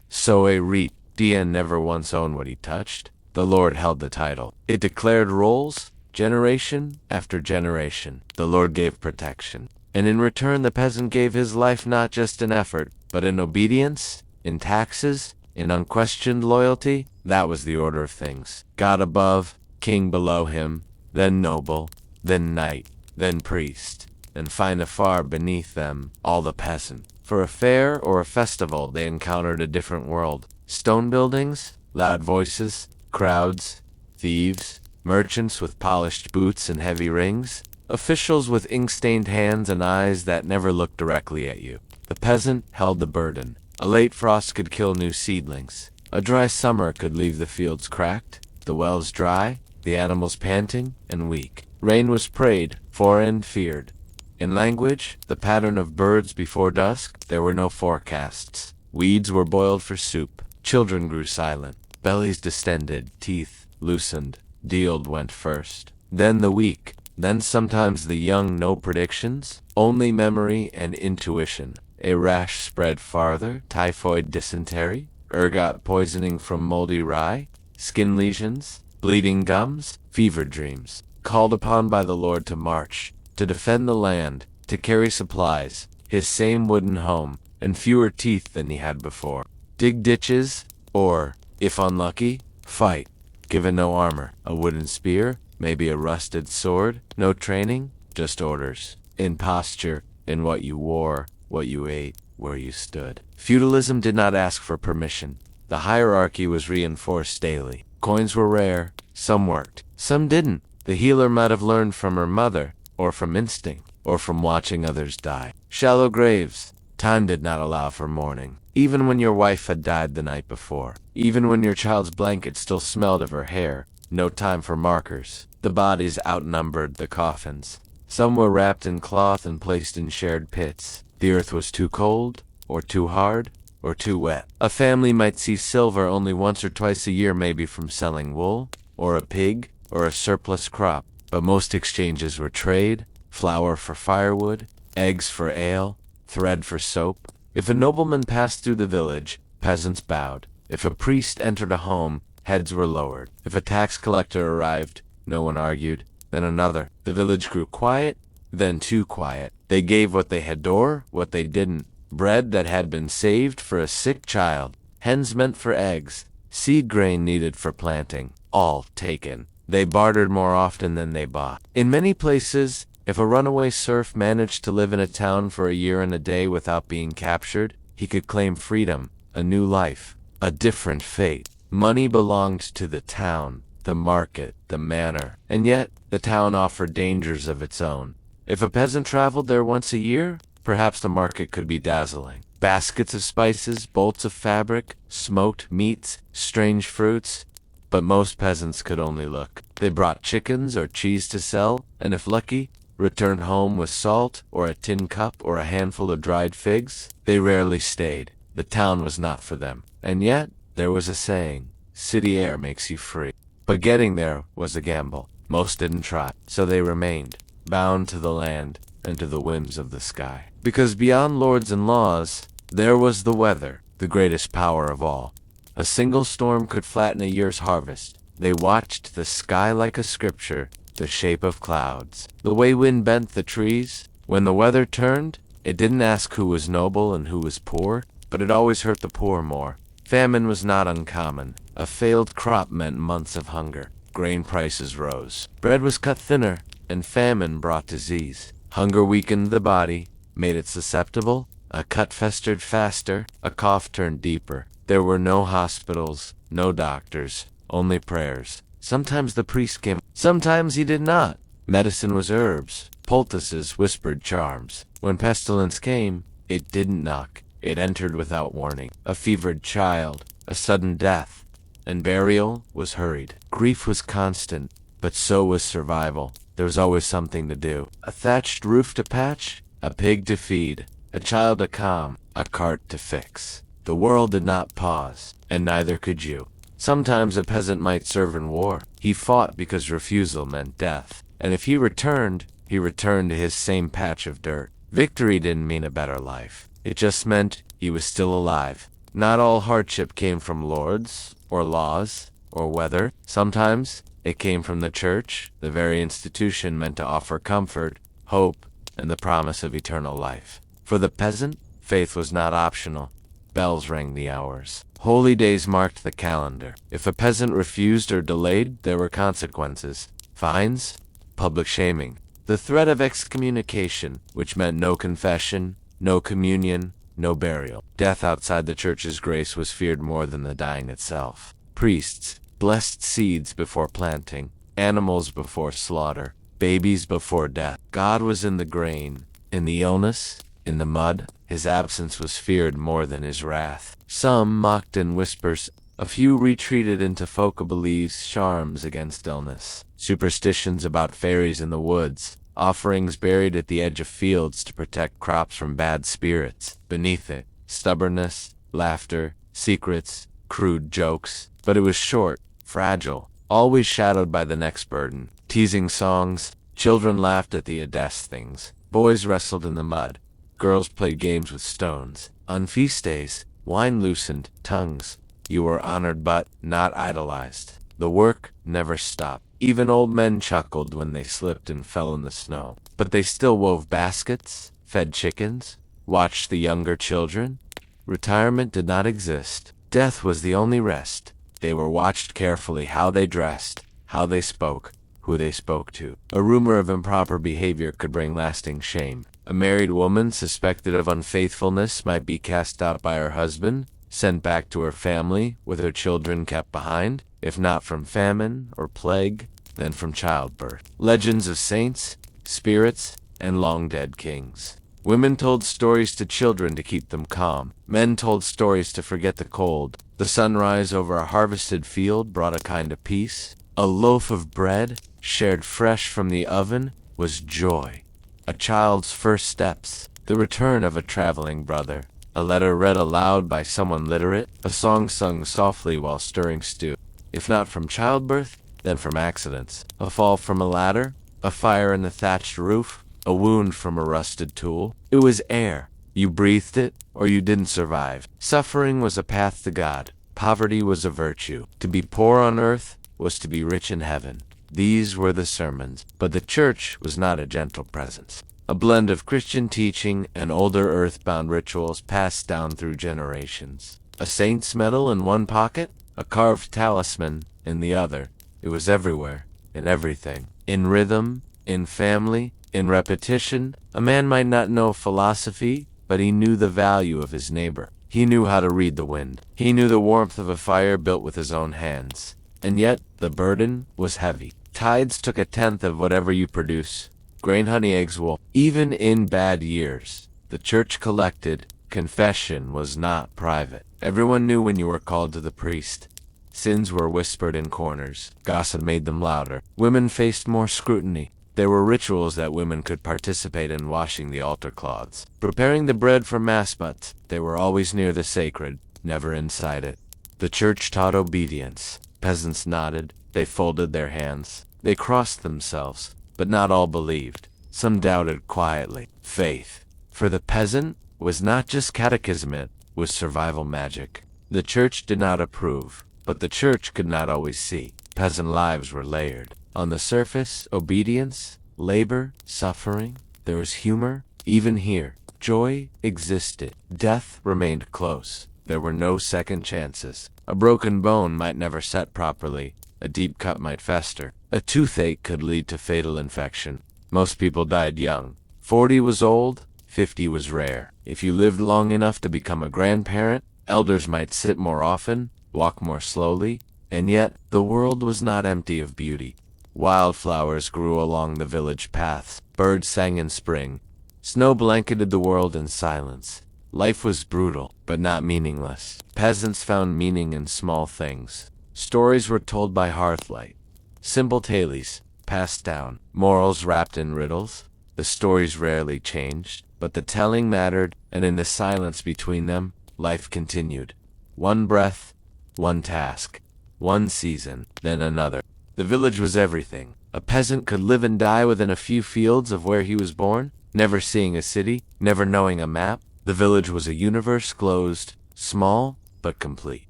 sow a reap, and never once own what he touched. The Lord held the title. It declared roles, generation after generation. The Lord gave protection. And in return the peasant gave his life not just in effort, but in obedience, in taxes, in unquestioned loyalty. That was the order of things. God above, king below him, then noble, then knight, then priest, and fine afar beneath them, all the peasant. For a fair or a festival they encountered a different world. Stone buildings, loud voices, crowds, thieves, merchants with polished boots and heavy rings, officials with ink-stained hands and eyes that never looked directly at you. The peasant held the burden. A late frost could kill new seedlings. A dry summer could leave the fields cracked, the wells dry, the animals panting and weak. Rain was prayed for and feared. In language, the pattern of birds before dusk, there were no forecasts. Weeds were boiled for soup. Children grew silent. Bellies distended, teeth loosened. Dealed went first. Then the weak. Then sometimes the young. No predictions, only memory and intuition. A rash spread farther, typhoid, dysentery, ergot poisoning from moldy rye, skin lesions, bleeding gums, fever dreams. Called upon by the Lord to march, to defend the land, to carry supplies, his same wooden home, and fewer teeth than he had before. Dig ditches, or, if unlucky, fight. Given no armor, a wooden spear, maybe a rusted sword, no training, just orders. In posture, in what you wore, what you ate, where you stood. Feudalism did not ask for permission. The hierarchy was reinforced daily. Coins were rare, some worked, some didn't. The healer might have learned from her mother, or from instinct, or from watching others die. Shallow graves. Time did not allow for mourning. Even when your wife had died the night before. Even when your child's blanket still smelled of her hair. No time for markers. The bodies outnumbered the coffins. Some were wrapped in cloth and placed in shared pits. The earth was too cold, or too hard, or too wet. A family might see silver only once or twice a year, maybe from selling wool, or a pig, or a surplus crop. But most exchanges were trade, flour for firewood, eggs for ale, thread for soap. If a nobleman passed through the village, peasants bowed. If a priest entered a home, heads were lowered. If a tax collector arrived, no one argued. Then another. The village grew quiet, then too quiet. They gave what they had or what they didn't. Bread that had been saved for a sick child. Hens meant for eggs. Seed grain needed for planting. All taken. They bartered more often than they bought. In many places, if a runaway serf managed to live in a town for a year and a day without being captured, he could claim freedom, a new life, a different fate. Money belonged to the town, the market, the manor, and yet the town offered dangers of its own. If a peasant traveled there once a year, perhaps the market could be dazzling. Baskets of spices, bolts of fabric, smoked meats, strange fruits. But most peasants could only look. They brought chickens or cheese to sell, and if lucky, returned home with salt or a tin cup or a handful of dried figs. They rarely stayed. The town was not for them. And yet, there was a saying, city air makes you free. But getting there was a gamble. Most didn't try, so they remained, bound to the land and to the whims of the sky. Because beyond lords and laws, there was the weather, the greatest power of all. A single storm could flatten a year's harvest. They watched the sky like a scripture, the shape of clouds, the way wind bent the trees. When the weather turned, it didn't ask who was noble and who was poor, but it always hurt the poor more. Famine was not uncommon. A failed crop meant months of hunger. Grain prices rose. Bread was cut thinner, and famine brought disease. Hunger weakened the body, made it susceptible. A cut festered faster, a cough turned deeper. There were no hospitals, no doctors, only prayers. Sometimes the priest came, sometimes he did not. Medicine was herbs, poultices whispered charms. When pestilence came, it didn't knock. It entered without warning. A fevered child, a sudden death, and burial was hurried. Grief was constant, but so was survival. There was always something to do. A thatched roof to patch, a pig to feed, a child to calm, a cart to fix. The world did not pause, and neither could you. Sometimes a peasant might serve in war. He fought because refusal meant death. And if he returned to his same patch of dirt. Victory didn't mean a better life. It just meant he was still alive. Not all hardship came from lords, or laws, or weather. Sometimes it came from the church, the very institution meant to offer comfort, hope, and the promise of eternal life. For the peasant, faith was not optional. Bells rang the hours. Holy days marked the calendar. If a peasant refused or delayed, there were consequences. Fines, public shaming, the threat of excommunication, which meant no confession, no communion, no burial. Death outside the church's grace was feared more than the dying itself. Priests blessed seeds before planting, animals before slaughter, babies before death. God was in the grain, in the illness, in the mud. His absence was feared more than his wrath. Some mocked in whispers. A few retreated into folk beliefs, charms against illness, superstitions about fairies in the woods, offerings buried at the edge of fields to protect crops from bad spirits. Beneath it, stubbornness, laughter, secrets, crude jokes. But it was short, fragile, always shadowed by the next burden. Teasing songs, children laughed at the audacous things. Boys wrestled in the mud. Girls played games with stones. On feast days, wine loosened tongues. You were honored but not idolized. The work never stopped. Even old men chuckled when they slipped and fell in the snow. But they still wove baskets, fed chickens, watched the younger children. Retirement did not exist. Death was the only rest. They were watched carefully, how they dressed, how they spoke, who they spoke to. A rumor of improper behavior could bring lasting shame. A married woman suspected of unfaithfulness might be cast out by her husband, sent back to her family with her children kept behind, if not from famine or plague, then from childbirth. Legends of saints, spirits, and long-dead kings. Women told stories to children to keep them calm. Men told stories to forget the cold. The sunrise over a harvested field brought a kind of peace. A loaf of bread, shared fresh from the oven, was joy. A child's first steps, the return of a traveling brother, a letter read aloud by someone literate, a song sung softly while stirring stew. If not from childbirth, then from accidents. A fall from a ladder, a fire in the thatched roof, a wound from a rusted tool. It was air. You breathed it, or you didn't survive. Suffering was a path to God. Poverty was a virtue. To be poor on earth was to be rich in heaven. These were the sermons, but the church was not a gentle presence. A blend of Christian teaching and older earthbound rituals passed down through generations. A saint's medal in one pocket, a carved talisman in the other. It was everywhere, in everything. In rhythm, in family, in repetition. A man might not know philosophy, but he knew the value of his neighbor. He knew how to read the wind. He knew the warmth of a fire built with his own hands. And yet, the burden was heavy. Tides took 1/10 of whatever you produce. Grain, honey, eggs, wool. Even in bad years, the church collected. Confession was not private. Everyone knew when you were called to the priest. Sins were whispered in corners. Gossip made them louder. Women faced more scrutiny. There were rituals that women could participate in: washing the altar cloths, preparing the bread for mass, but they were always near the sacred, never inside it. The church taught obedience. Peasants nodded, they folded their hands, they crossed themselves, but not all believed. Some doubted quietly. Faith, for the peasant, was not just catechism, it was survival magic. The church did not approve, but the church could not always see. Peasant lives were layered. On the surface, obedience, labor, suffering. There was humor, even here. Joy existed. Death remained close. There were no second chances. A broken bone might never set properly. A deep cut might fester. A toothache could lead to fatal infection. Most people died young. 40 was old, 50 was rare. If you lived long enough to become a grandparent, elders might sit more often, walk more slowly, and yet the world was not empty of beauty. Wildflowers grew along the village paths. Birds sang in spring. Snow blanketed the world in silence. Life was brutal, but not meaningless. Peasants found meaning in small things. Stories were told by hearthlight. Simple tales, passed down. Morals wrapped in riddles. The stories rarely changed, but the telling mattered, and in the silence between them, life continued. One breath, one task, one season, then another. The village was everything. A peasant could live and die within a few fields of where he was born, never seeing a city, never knowing a map. The village was a universe closed, small, but complete.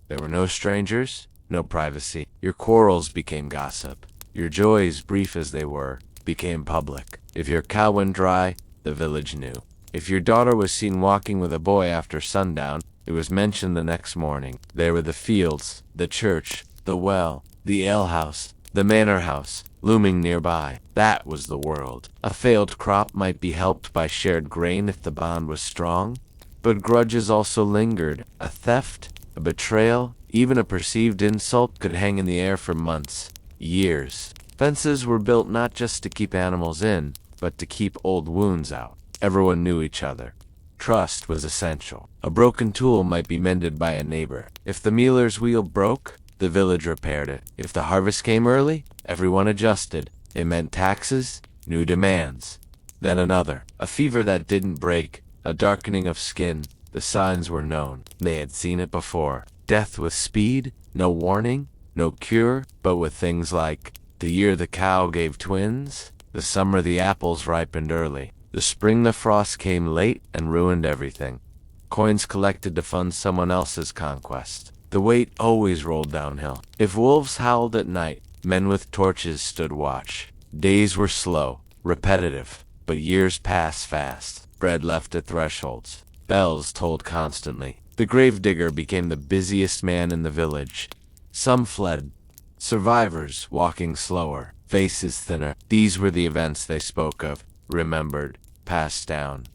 There were no strangers, no privacy. Your quarrels became gossip. Your joys, brief as they were, became public. If your cow went dry, the village knew. If your daughter was seen walking with a boy after sundown, it was mentioned the next morning. There were the fields, the church, the well, the alehouse, the manor house, looming nearby. That was the world. A failed crop might be helped by shared grain if the bond was strong, but grudges also lingered. A theft, a betrayal, even a perceived insult could hang in the air for months, years. Fences were built not just to keep animals in, but to keep old wounds out. Everyone knew each other. Trust was essential. A broken tool might be mended by a neighbor. If the miller's wheel broke, the village repaired it. If the harvest came early, everyone adjusted. It meant taxes, new demands. Then another. A fever that didn't break, a darkening of skin. The signs were known. They had seen it before. Death with speed, no warning, no cure, but with things like the year the cow gave twins, the summer the apples ripened early, the spring the frost came late and ruined everything. Coins collected to fund someone else's conquest. The weight always rolled downhill. If wolves howled at night, men with torches stood watch. Days were slow, repetitive, but years passed fast. Bread left at thresholds. Bells tolled constantly. The gravedigger became the busiest man in the village. Some fled. Survivors walking slower, faces thinner. These were the events they spoke of, remembered, passed down.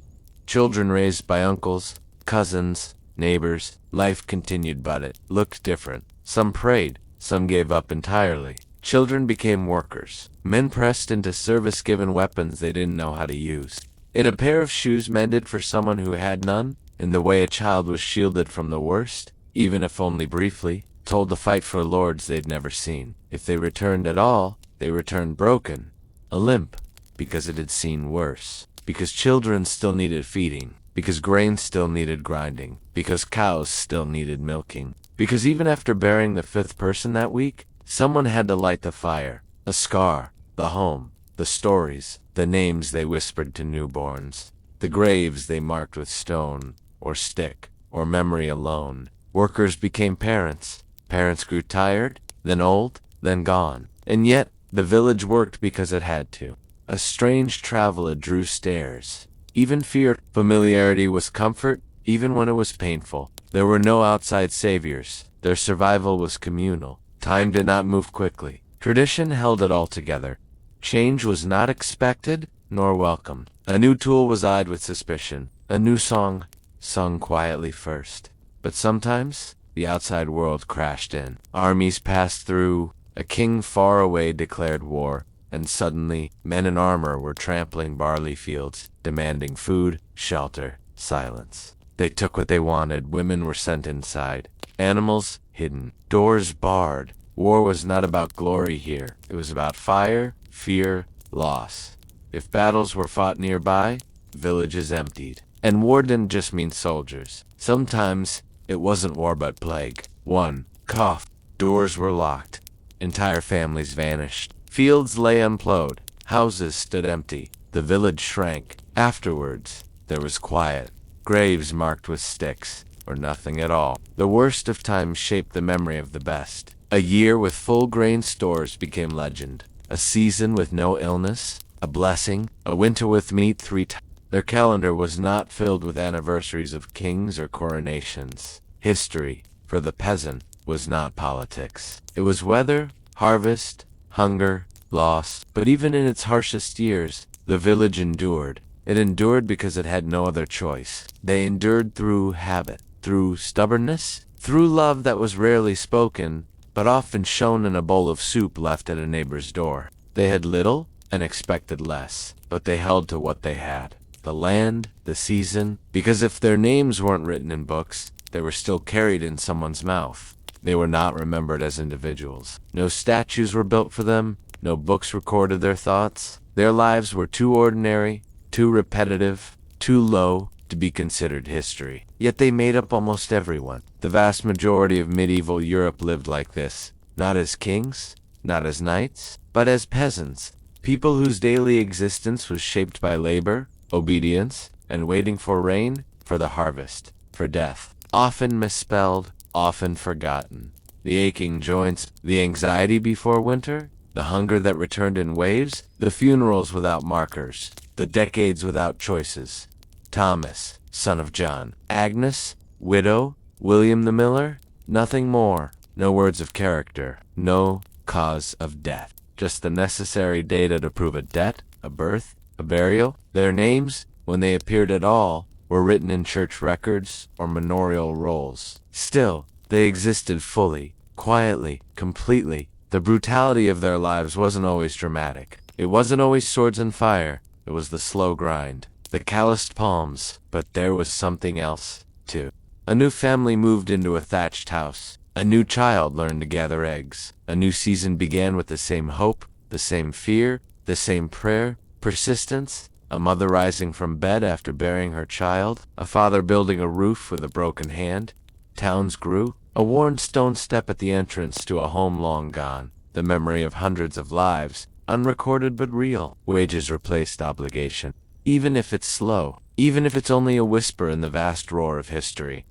Children raised by uncles, cousins, neighbors. Life continued, but it looked different. Some prayed, some gave up entirely. Children became workers. Men pressed into service given weapons they didn't know how to use. In a pair of shoes mended for someone who had none, in the way a child was shielded from the worst, even if only briefly, told to fight for lords they'd never seen. If they returned at all, they returned broken, a limp, because it had seen worse. Because children still needed feeding. Because grain still needed grinding. Because cows still needed milking. Because even after burying the fifth person that week, someone had to light the fire. A scar, the home, the stories, the names they whispered to newborns, the graves they marked with stone, or stick, or memory alone. Workers became parents. Parents grew tired, then old, then gone. And yet, the village worked because it had to. A strange traveler drew stares. Even fear. Familiarity was comfort, even when it was painful. There were no outside saviors. Their survival was communal. Time did not move quickly. Tradition held it all together. Change was not expected, nor welcomed. A new tool was eyed with suspicion. A new song, sung quietly first. But sometimes, the outside world crashed in. Armies passed through. A king far away declared war. And suddenly, men in armor were trampling barley fields, demanding food, shelter, silence. They took what they wanted. Women were sent inside. Animals, hidden. Doors barred. War was not about glory here. It was about fire, fear, loss. If battles were fought nearby, villages emptied. And war didn't just mean soldiers. Sometimes it wasn't war but plague. One cough, doors were locked, entire families vanished. Fields lay unplowed, houses stood empty. The village shrank. Afterwards, there was quiet. Graves marked with sticks, or nothing at all. The worst of times shaped the memory of the best. A year with full grain stores became legend. A season with no illness, a blessing. A winter with meat 3 times. Their calendar was not filled with anniversaries of kings or coronations. History, for the peasant, was not politics. It was weather, harvest, hunger, loss. But even in its harshest years, the village endured. It endured because it had no other choice. They endured through habit, through stubbornness, through love that was rarely spoken, but often shown in a bowl of soup left at a neighbor's door. They had little and expected less, but they held to what they had. The land, the season, because if their names weren't written in books, they were still carried in someone's mouth. They were not remembered as individuals. No statues were built for them, no books recorded their thoughts. Their lives were too ordinary, too repetitive, too low to be considered history. Yet they made up almost everyone. The vast majority of medieval Europe lived like this, not as kings, not as knights, but as peasants, people whose daily existence was shaped by labor, obedience, and waiting for rain, for the harvest, for death. Often misspelled, often forgotten. The aching joints, the anxiety before winter, the hunger that returned in waves, the funerals without markers, the decades without choices. Thomas, son of John. Agnes, widow. William the miller. Nothing more. No words of character. No cause of death. Just the necessary data to prove a debt, a birth, a burial. Their names, when they appeared at all, were written in church records or manorial rolls. Still, they existed fully, quietly, completely. The brutality of their lives wasn't always dramatic. It wasn't always swords and fire. It was the slow grind, the calloused palms. But there was something else, too. A new family moved into a thatched house. A new child learned to gather eggs. A new season began with the same hope, the same fear, the same prayer, persistence. A mother rising from bed after burying her child. A father building a roof with a broken hand. Towns grew. A worn stone step at the entrance to a home long gone. The memory of hundreds of lives, unrecorded but real. Wages replaced obligation. Even if it's slow, even if it's only a whisper in the vast roar of history.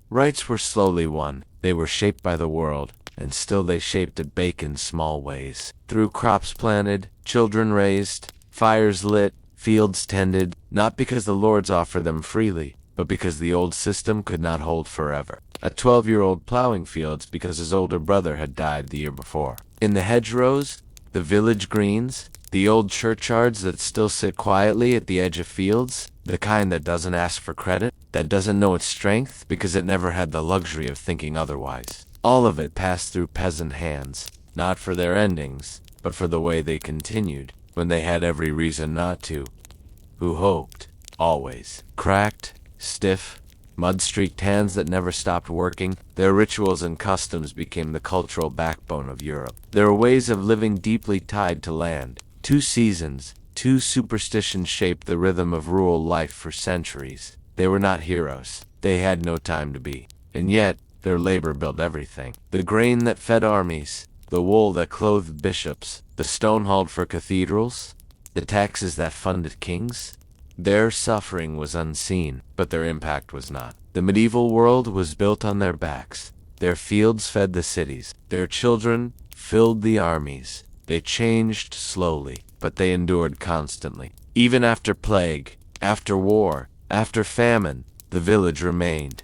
Rights were slowly won. They were shaped by the world, and still they shaped it back in small ways. Through crops planted, children raised, fires lit, fields tended, not because the lords offered them freely, but because the old system could not hold forever. A 12-year-old plowing fields because his older brother had died the year before. In the hedgerows, the village greens, the old churchyards that still sit quietly at the edge of fields, the kind that doesn't ask for credit, that doesn't know its strength because it never had the luxury of thinking otherwise. All of it passed through peasant hands, not for their endings, but for the way they continued, when they had every reason not to. Who hoped, always. Cracked, stiff, mud-streaked hands that never stopped working, their rituals and customs became the cultural backbone of Europe. Their ways of living deeply tied to land. 2 seasons, 2 superstitions shaped the rhythm of rural life for centuries. They were not heroes. They had no time to be. And yet, their labor built everything. The grain that fed armies, the wool that clothed bishops, the stone hauled for cathedrals, the taxes that funded kings. Their suffering was unseen, but their impact was not. The medieval world was built on their backs. Their fields fed the cities. Their children filled the armies. They changed slowly, but they endured constantly. Even after plague, after war, after famine, the village remained.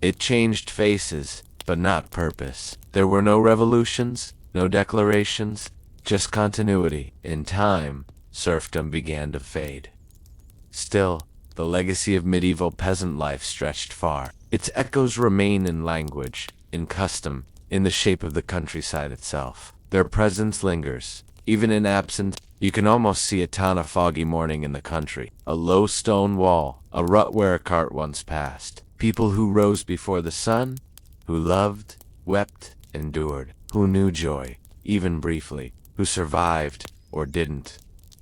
It changed faces, but not purpose. There were no revolutions, no declarations, just continuity. In time, serfdom began to fade. Still, the legacy of medieval peasant life stretched far. Its echoes remain in language, in custom, in the shape of the countryside itself. Their presence lingers. Even in absence, you can almost see it on a foggy morning in the country. A low stone wall, a rut where a cart once passed. People who rose before the sun, who loved, wept, endured, who knew joy, even briefly, who survived, or didn't.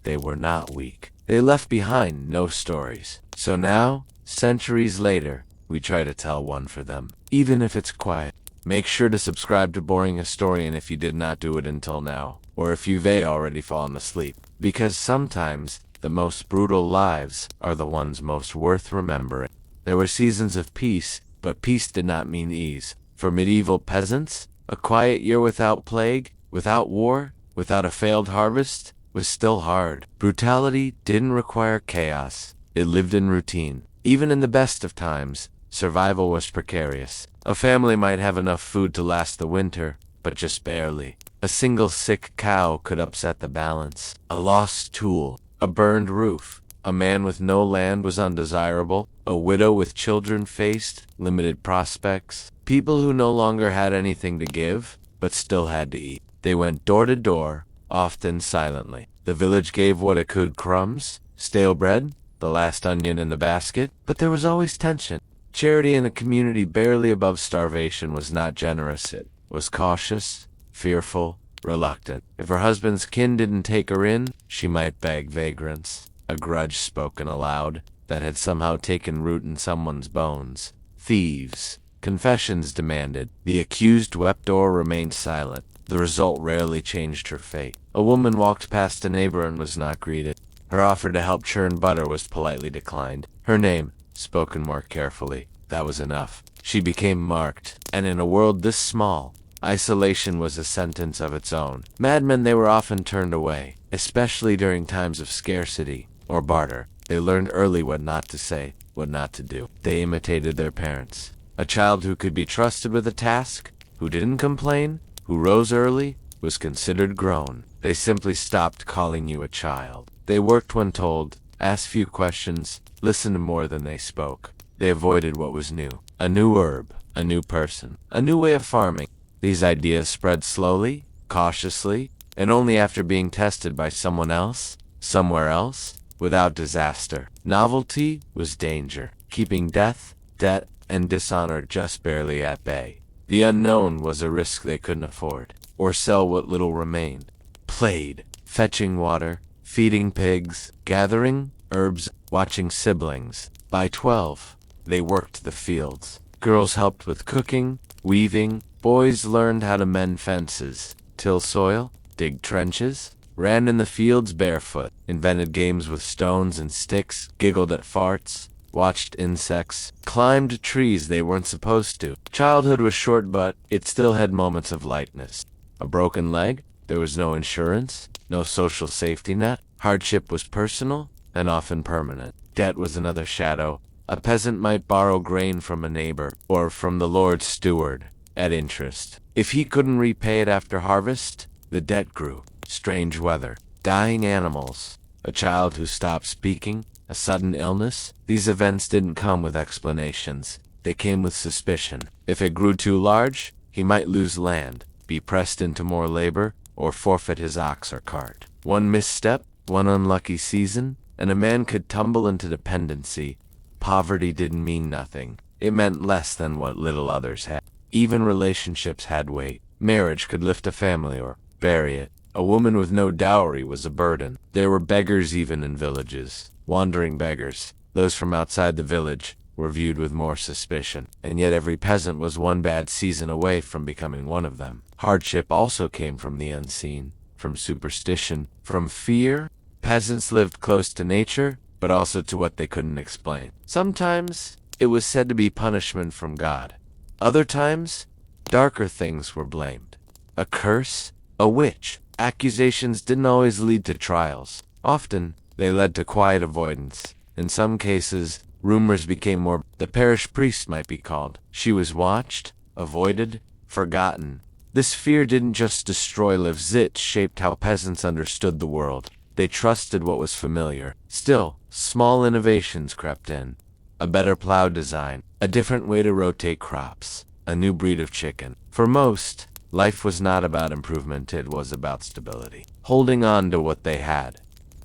they were not weak. They left behind no stories. So now, centuries later, we try to tell one for them, even if it's quiet. Make sure to subscribe to Boring Historian if you did not do it until now, or if you've already fallen asleep. Because sometimes, the most brutal lives are the ones most worth remembering. There were seasons of peace, but peace did not mean ease. For medieval peasants, a quiet year without plague, without war, without a failed harvest, was still hard. Brutality didn't require chaos. It lived in routine. Even in the best of times, survival was precarious. A family might have enough food to last the winter, but just barely. A single sick cow could upset the balance. A lost tool, a burned roof. A man with no land was undesirable. A widow with children faced limited prospects. People who no longer had anything to give, but still had to eat. They went door to door, often silently. The village gave what it could: crumbs, stale bread, the last onion in the basket. But there was always tension. Charity in a community barely above starvation was not generous. It was cautious, fearful, reluctant. If her husband's kin didn't take her in, she might beg vagrants. A grudge spoken aloud that had somehow taken root in someone's bones. Thieves. Confessions demanded. The accused wept or remained silent. The result rarely changed her fate. A woman walked past a neighbor and was not greeted. Her offer to help churn butter was politely declined. Her name, spoken more carefully, that was enough. She became marked, and in a world this small, isolation was a sentence of its own. Madmen, they were often turned away, especially during times of scarcity or barter. They learned early what not to say, what not to do. They imitated their parents. A child who could be trusted with a task, who didn't complain, who rose early, was considered grown. They simply stopped calling you a child. They worked when told, asked few questions, listened more than they spoke. They avoided what was new. A new herb, a new person, a new way of farming. These ideas spread slowly, cautiously, and only after being tested by someone else, somewhere else, without disaster. Novelty was danger, keeping death, debt, and dishonor just barely at bay. The unknown was a risk they couldn't afford, or sell what little remained. Played, fetching water, feeding pigs, gathering herbs, watching siblings. By 12, they worked the fields. Girls helped with cooking, weaving. Boys learned how to mend fences, till soil, dig trenches, ran in the fields barefoot, invented games with stones and sticks, giggled at farts, watched insects, climbed trees they weren't supposed to. Childhood was short, but it still had moments of lightness. A broken leg? There was no insurance, no social safety net. Hardship was personal and often permanent. Debt was another shadow. A peasant might borrow grain from a neighbor or from the Lord's steward at interest. If he couldn't repay it after harvest, the debt grew. Strange weather, dying animals, a child who stopped speaking, a sudden illness. These events didn't come with explanations. They came with suspicion. If it grew too large, he might lose land, be pressed into more labor, or forfeit his ox or cart. One misstep, one unlucky season, and a man could tumble into dependency. Poverty didn't mean nothing. It meant less than what little others had. Even relationships had weight. Marriage could lift a family or bury it. A woman with no dowry was a burden. There were beggars even in villages. Wandering beggars. Those from outside the village were viewed with more suspicion. And yet every peasant was one bad season away from becoming one of them. Hardship also came from the unseen, from superstition, from fear. Peasants lived close to nature, but also to what they couldn't explain. Sometimes it was said to be punishment from God. Other times, darker things were blamed. A curse, a witch. Accusations didn't always lead to trials. Often, they led to quiet avoidance. In some cases, rumors became more. The parish priest might be called. She was watched, avoided, forgotten. This fear didn't just destroy lives, it shaped how peasants understood the world. They trusted what was familiar. Still, small innovations crept in. A better plow design, a different way to rotate crops, a new breed of chicken. For most, life was not about improvement, it was about stability. Holding on to what they had.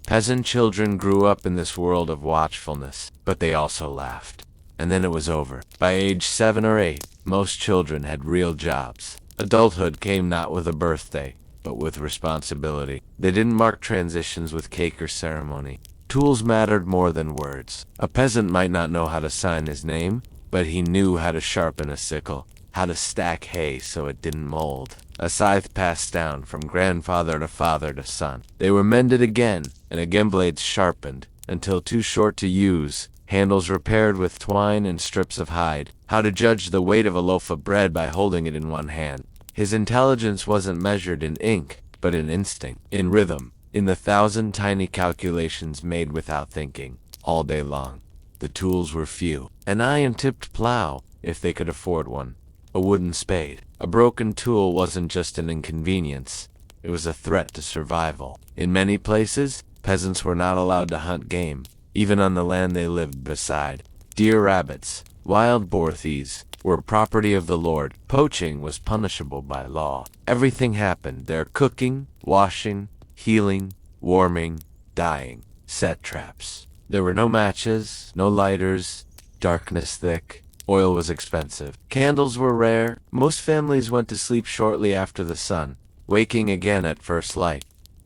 Peasant children grew up in this world of watchfulness, but they also laughed. And then it was over. By age 7 or 8, most children had real jobs. Adulthood came not with a birthday, but with responsibility. They didn't mark transitions with cake or ceremony. Tools mattered more than words. A peasant might not know how to sign his name, but he knew how to sharpen a sickle, how to stack hay so it didn't mold. A scythe passed down from grandfather to father to son. They were mended again, and again blades sharpened, until too short to use, handles repaired with twine and strips of hide. How to judge the weight of a loaf of bread by holding it in one hand. His intelligence wasn't measured in ink, but in instinct, in rhythm, in the 1,000 tiny calculations made without thinking, all day long. The tools were few. An iron-tipped plow, if they could afford one. A wooden spade. A broken tool wasn't just an inconvenience. It was a threat to survival. In many places, peasants were not allowed to hunt game, even on the land they lived beside. Deer, rabbits, wild boar thieves were property of the Lord. Poaching was punishable by law. Everything happened there: cooking, washing, healing, warming, dying. Set traps. There were no matches, no lighters, darkness thick. Oil was expensive. Candles were rare. Most families went to sleep shortly after the sun, waking again at first light.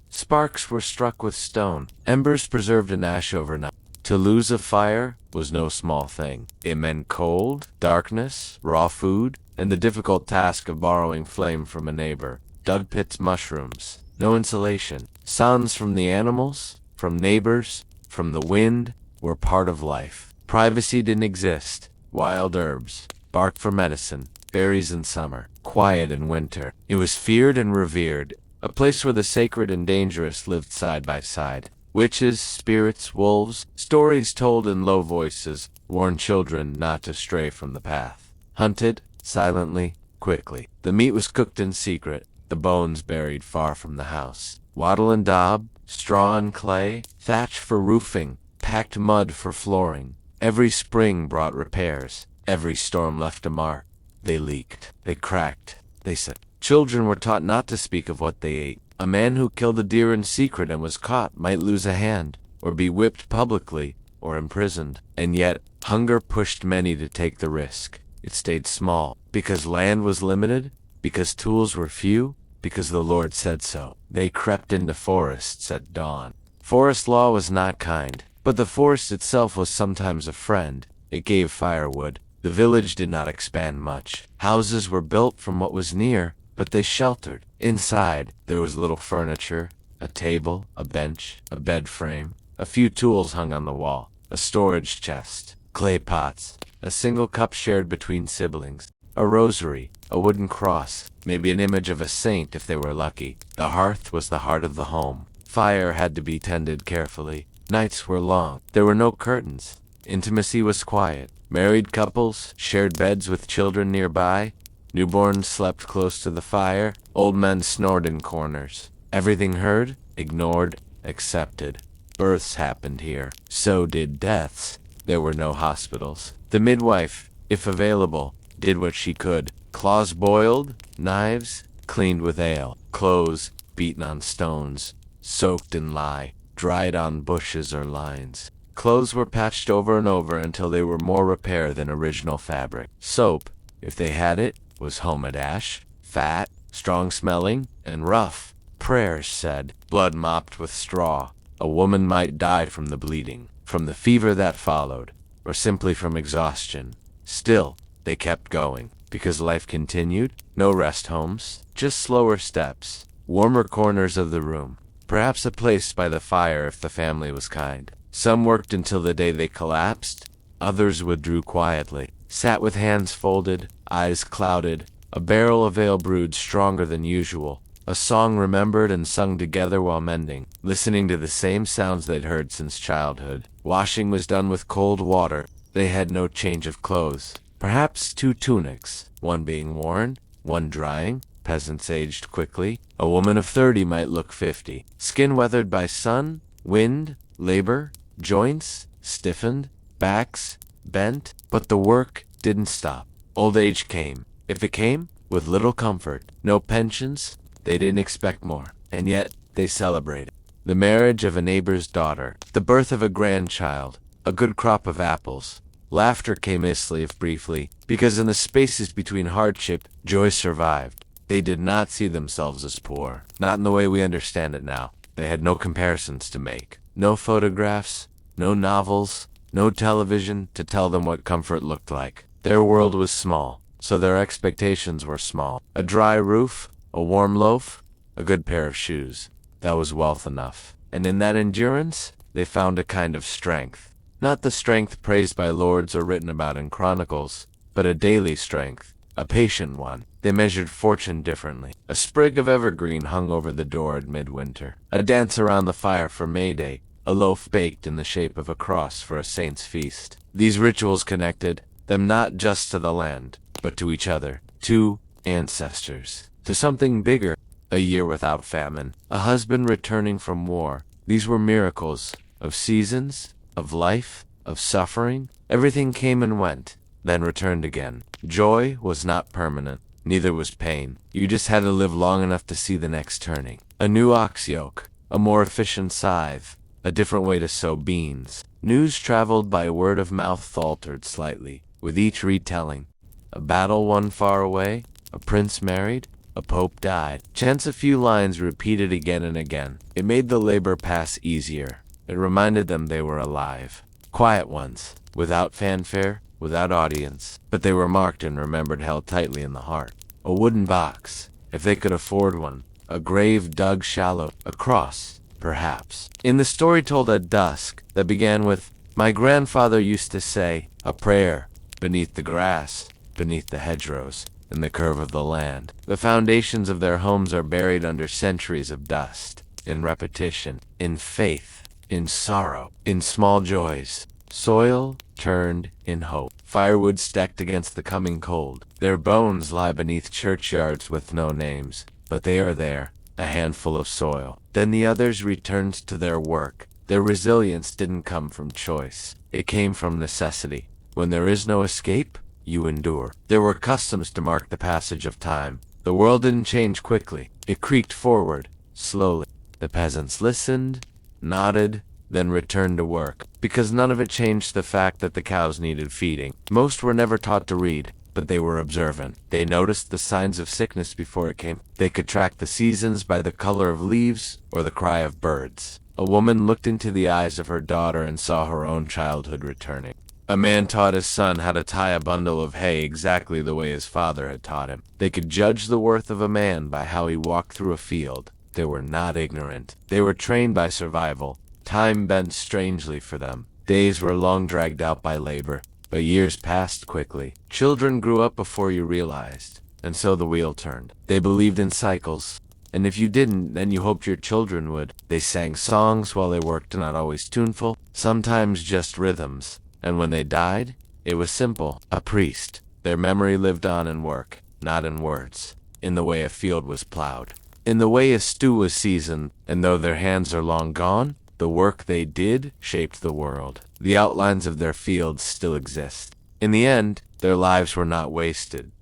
Sparks were struck with stone, embers preserved in ash overnight. To lose a fire was no small thing. It meant cold, darkness, raw food, and the difficult task of borrowing flame from a neighbor. Dug pits, mushrooms, no insulation. Sounds from the animals, from neighbors, from the wind, were part of life. Privacy didn't exist. Wild herbs, bark for medicine, berries in summer, quiet in winter. It was feared and revered, a place where the sacred and dangerous lived side by side. Witches, spirits, wolves, stories told in low voices, warned children not to stray from the path. Hunted, silently, quickly. The meat was cooked in secret, the bones buried far from the house. Wattle and daub, straw and clay, thatch for roofing, packed mud for flooring. Every spring brought repairs. Every storm left a mark. They leaked. They cracked. They said. Children were taught not to speak of what they ate. A man who killed a deer in secret and was caught might lose a hand, or be whipped publicly, or imprisoned. And yet, hunger pushed many to take the risk. It stayed small, because land was limited, because tools were few, because the Lord said so. They crept into forests at dawn. Forest law was not kind. But the forest itself was sometimes a friend. It gave firewood. The village did not expand much. Houses were built from what was near, but they sheltered. Inside, there was little furniture, a table, a bench, a bed frame. A few tools hung on the wall, a storage chest, clay pots, a single cup shared between siblings, a rosary, a wooden cross, maybe an image of a saint if they were lucky. The hearth was the heart of the home. Fire had to be tended carefully. Nights were long. There were no curtains. Intimacy was quiet. Married couples shared beds with children nearby. Newborns slept close to the fire. Old men snored in corners. Everything heard, ignored, accepted. Births happened here. So did deaths. There were no hospitals. The midwife, if available, did what she could. Claws boiled, knives cleaned with ale, clothes beaten on stones, soaked in lye, dried on bushes or lines. Clothes were patched over and over until they were more repair than original fabric. Soap, if they had it, was homemade ash, fat, strong-smelling, and rough. Prayers said, blood mopped with straw. A woman might die from the bleeding, from the fever that followed, or simply from exhaustion. Still, they kept going, because life continued. No rest homes, just slower steps, warmer corners of the room. Perhaps a place by the fire if the family was kind. Some worked until the day they collapsed. Others withdrew quietly, sat with hands folded, eyes clouded, a barrel of ale brewed stronger than usual, a song remembered and sung together while mending, listening to the same sounds they'd heard since childhood. Washing was done with cold water. They had no change of clothes. Perhaps 2 tunics, one being worn, one drying. Peasants aged quickly. A woman of 30 might look 50. Skin weathered by sun, wind, labor, joints stiffened, backs bent. But the work didn't stop. Old age came. If it came, with little comfort. No pensions. They didn't expect more. And yet, they celebrated. The marriage of a neighbor's daughter. The birth of a grandchild. A good crop of apples. Laughter came easily if briefly, because in the spaces between hardship, joy survived. They did not see themselves as poor, not in the way we understand it now. They had no comparisons to make, no photographs, no novels, no television to tell them what comfort looked like. Their world was small, so their expectations were small. A dry roof, a warm loaf, a good pair of shoes. That was wealth enough. And in that endurance, they found a kind of strength. Not the strength praised by lords or written about in chronicles, but a daily strength, a patient one. They measured fortune differently. A sprig of evergreen hung over the door at midwinter, a dance around the fire for May Day, a loaf baked in the shape of a cross for a saint's feast. These rituals connected them not just to the land, but to each other, to ancestors, to something bigger. A year without famine, a husband returning from war. These were miracles of seasons, of life, of suffering. Everything came and went, then returned again. Joy was not permanent, neither was pain. You just had to live long enough to see the next turning. A new ox yoke, a more efficient scythe, a different way to sow beans. News traveled by word of mouth faltered slightly, with each retelling. A battle won far away, a prince married, a pope died. Chance a few lines repeated again and again. It made the labor pass easier. It reminded them they were alive. Quiet ones, without fanfare, without audience. But they were marked and remembered, held tightly in the heart. A wooden box, if they could afford one. A grave dug shallow. A cross, perhaps. In the story told at dusk, that began with, "My grandfather used to say," a prayer, beneath the grass, beneath the hedgerows, in the curve of the land. The foundations of their homes are buried under centuries of dust, in repetition, in faith, in sorrow, in small joys. Soil turned in hope. Firewood stacked against the coming cold. Their bones lie beneath churchyards with no names, but they are there, a handful of soil. Then the others returned to their work. Their resilience didn't come from choice. It came from necessity. When there is no escape, you endure. There were customs to mark the passage of time. The world didn't change quickly. It creaked forward, slowly. The peasants listened, nodded, then returned to work, because none of it changed the fact that the cows needed feeding. Most were never taught to read, but they were observant. They noticed the signs of sickness before it came. They could track the seasons by the color of leaves or the cry of birds. A woman looked into the eyes of her daughter and saw her own childhood returning. A man taught his son how to tie a bundle of hay exactly the way his father had taught him. They could judge the worth of a man by how he walked through a field. They were not ignorant. They were trained by survival. Time bent strangely for them. Days were long dragged out by labor, but years passed quickly. Children grew up before you realized, and so the wheel turned. They believed in cycles, and if you didn't, then you hoped your children would. They sang songs while they worked, not always tuneful, sometimes just rhythms. And when they died, it was simple. A priest. Their memory lived on in work, not in words. In the way a field was plowed. In the way a stew was seasoned. And though their hands are long gone, the work they did shaped the world. The outlines of their fields still exist. In the end, their lives were not wasted.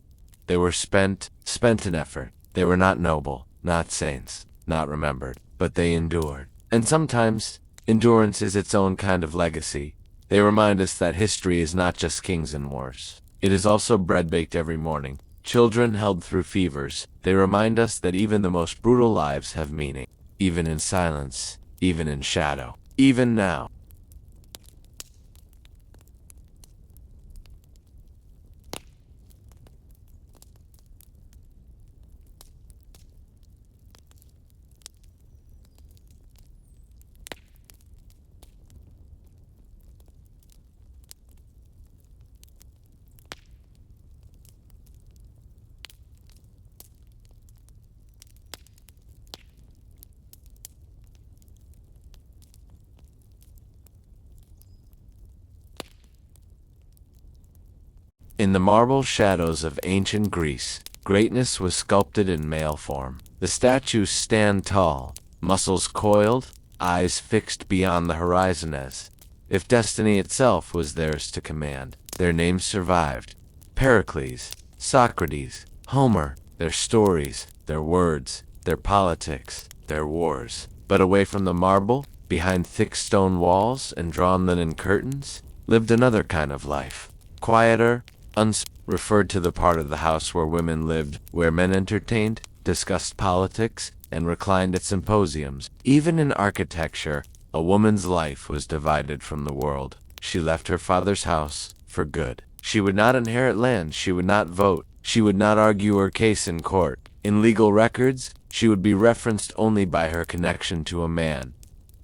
They were spent in effort. They were not noble, not saints, not remembered, but they endured. And sometimes, endurance is its own kind of legacy. They remind us that history is not just kings and wars. It is also bread baked every morning, children held through fevers. They remind us that even the most brutal lives have meaning, even in silence, even in shadow, even now. In the marble shadows of ancient Greece, greatness was sculpted in male form. The statues stand tall, muscles coiled, eyes fixed beyond the horizon as if destiny itself was theirs to command. Their names survived. Pericles, Socrates, Homer, their stories, their words, their politics, their wars. But away from the marble, behind thick stone walls and drawn linen curtains, lived another kind of life. Quieter, referred to the part of the house where women lived, where men entertained, discussed politics, and reclined at symposiums. Even in architecture, a woman's life was divided from the world. She left her father's house for good. She would not inherit land, she would not vote, she would not argue her case in court. In legal records, she would be referenced only by her connection to a man.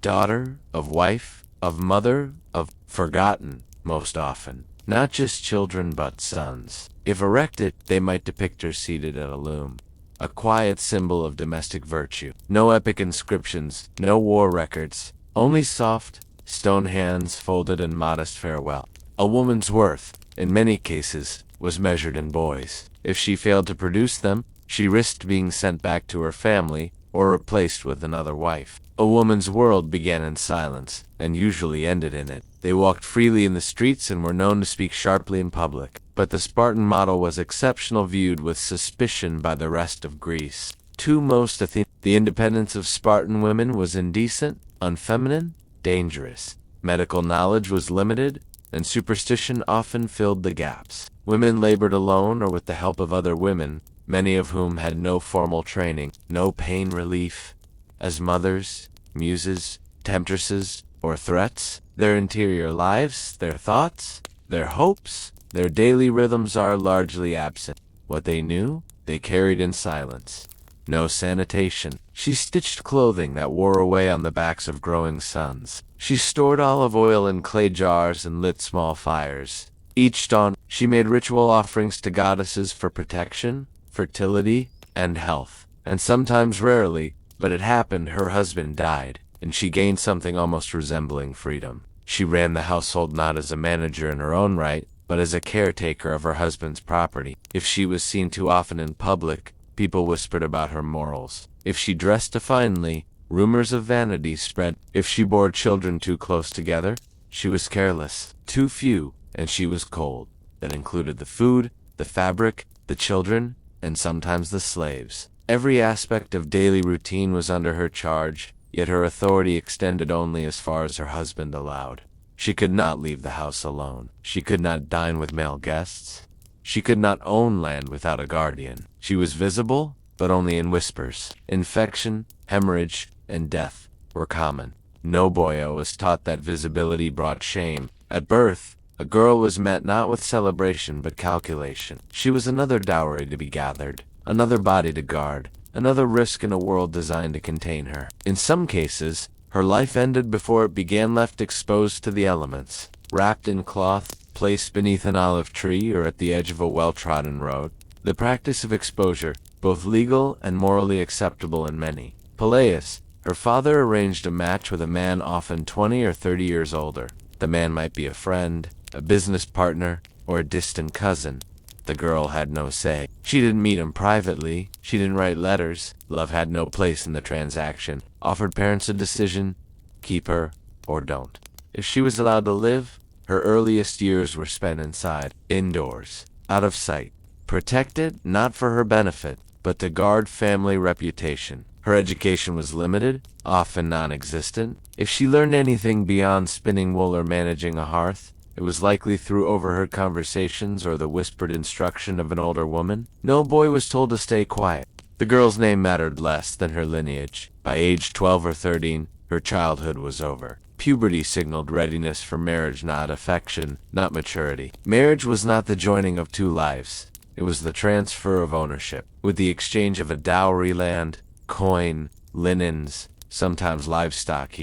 Daughter, of wife, of mother, of forgotten, most often. Not just children but sons. If erected, they might depict her seated at a loom. A quiet symbol of domestic virtue. No epic inscriptions, no war records, only soft, stone hands folded in modest farewell. A woman's worth, in many cases, was measured in boys. If she failed to produce them, she risked being sent back to her family or replaced with another wife. A woman's world began in silence, and usually ended in it. They walked freely in the streets and were known to speak sharply in public. But the Spartan model was exceptional, viewed with suspicion by the rest of Greece. The independence of Spartan women was indecent, unfeminine, dangerous. Medical knowledge was limited, and superstition often filled the gaps. Women labored alone or with the help of other women, many of whom had no formal training, no pain relief. As mothers, muses, temptresses, or threats, their interior lives, their thoughts, their hopes, their daily rhythms are largely absent. What they knew, they carried in silence. No sanitation. She stitched clothing that wore away on the backs of growing sons. She stored olive oil in clay jars and lit small fires. Each dawn, she made ritual offerings to goddesses for protection, fertility, and health. And sometimes, rarely, but it happened, her husband died, and she gained something almost resembling freedom. She ran the household not as a manager in her own right, but as a caretaker of her husband's property. If she was seen too often in public, people whispered about her morals. If she dressed defiantly, rumors of vanity spread. If she bore children too close together, she was careless. Too few, and she was cold. That included the food, the fabric, the children, and sometimes the slaves. Every aspect of daily routine was under her charge, yet her authority extended only as far as her husband allowed. She could not leave the house alone. She could not dine with male guests. She could not own land without a guardian. She was visible, but only in whispers. Infection, hemorrhage, and death were common. No boy was taught that visibility brought shame. At birth, a girl was met not with celebration but calculation. She was another dowry to be gathered, another body to guard, another risk in a world designed to contain her. In some cases, her life ended before it began, left exposed to the elements, wrapped in cloth, placed beneath an olive tree or at the edge of a well-trodden road. The practice of exposure, both legal and morally acceptable in many. Peleus, her father, arranged a match with a man often 20 or 30 years older. The man might be a friend, a business partner, or a distant cousin. The girl had no say. She didn't meet him privately. She didn't write letters. Love had no place in the transaction. Offered parents a decision: keep her or don't. If she was allowed to live, her earliest years were spent inside, indoors, out of sight. Protected, not for her benefit, but to guard family reputation. Her education was limited, often non-existent. If she learned anything beyond spinning wool or managing a hearth, it was likely through overheard conversations or the whispered instruction of an older woman. No boy was told to stay quiet. The girl's name mattered less than her lineage. By age 12 or 13, her childhood was over. Puberty signaled readiness for marriage, not affection, not maturity. Marriage was not the joining of two lives. It was the transfer of ownership. With the exchange of a dowry, land, coin, linens, sometimes livestock,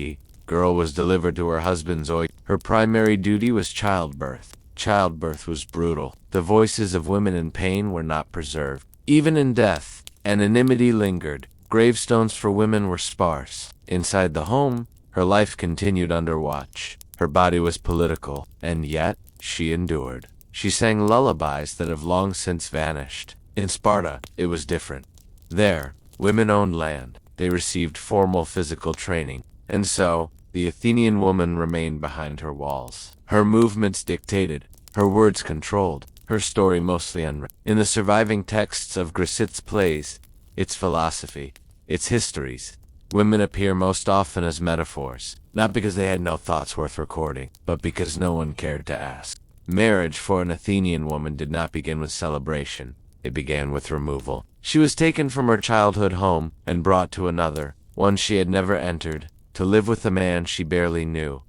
girl was delivered to her husband's oik. Her primary duty was childbirth. Childbirth was brutal. The voices of women in pain were not preserved. Even in death, anonymity lingered. Gravestones for women were sparse. Inside the home, her life continued under watch. Her body was political, and yet she endured. She sang lullabies that have long since vanished. In Sparta, it was different. There, women owned land. They received formal physical training. And so, the Athenian woman remained behind her walls. Her movements dictated, her words controlled, her story mostly unwritten. In the surviving texts of Grisit's plays, its philosophy, its histories, women appear most often as metaphors, not because they had no thoughts worth recording, but because no one cared to ask. Marriage for an Athenian woman did not begin with celebration. It began with removal. She was taken from her childhood home and brought to another, one she had never entered, to live with a man she barely knew.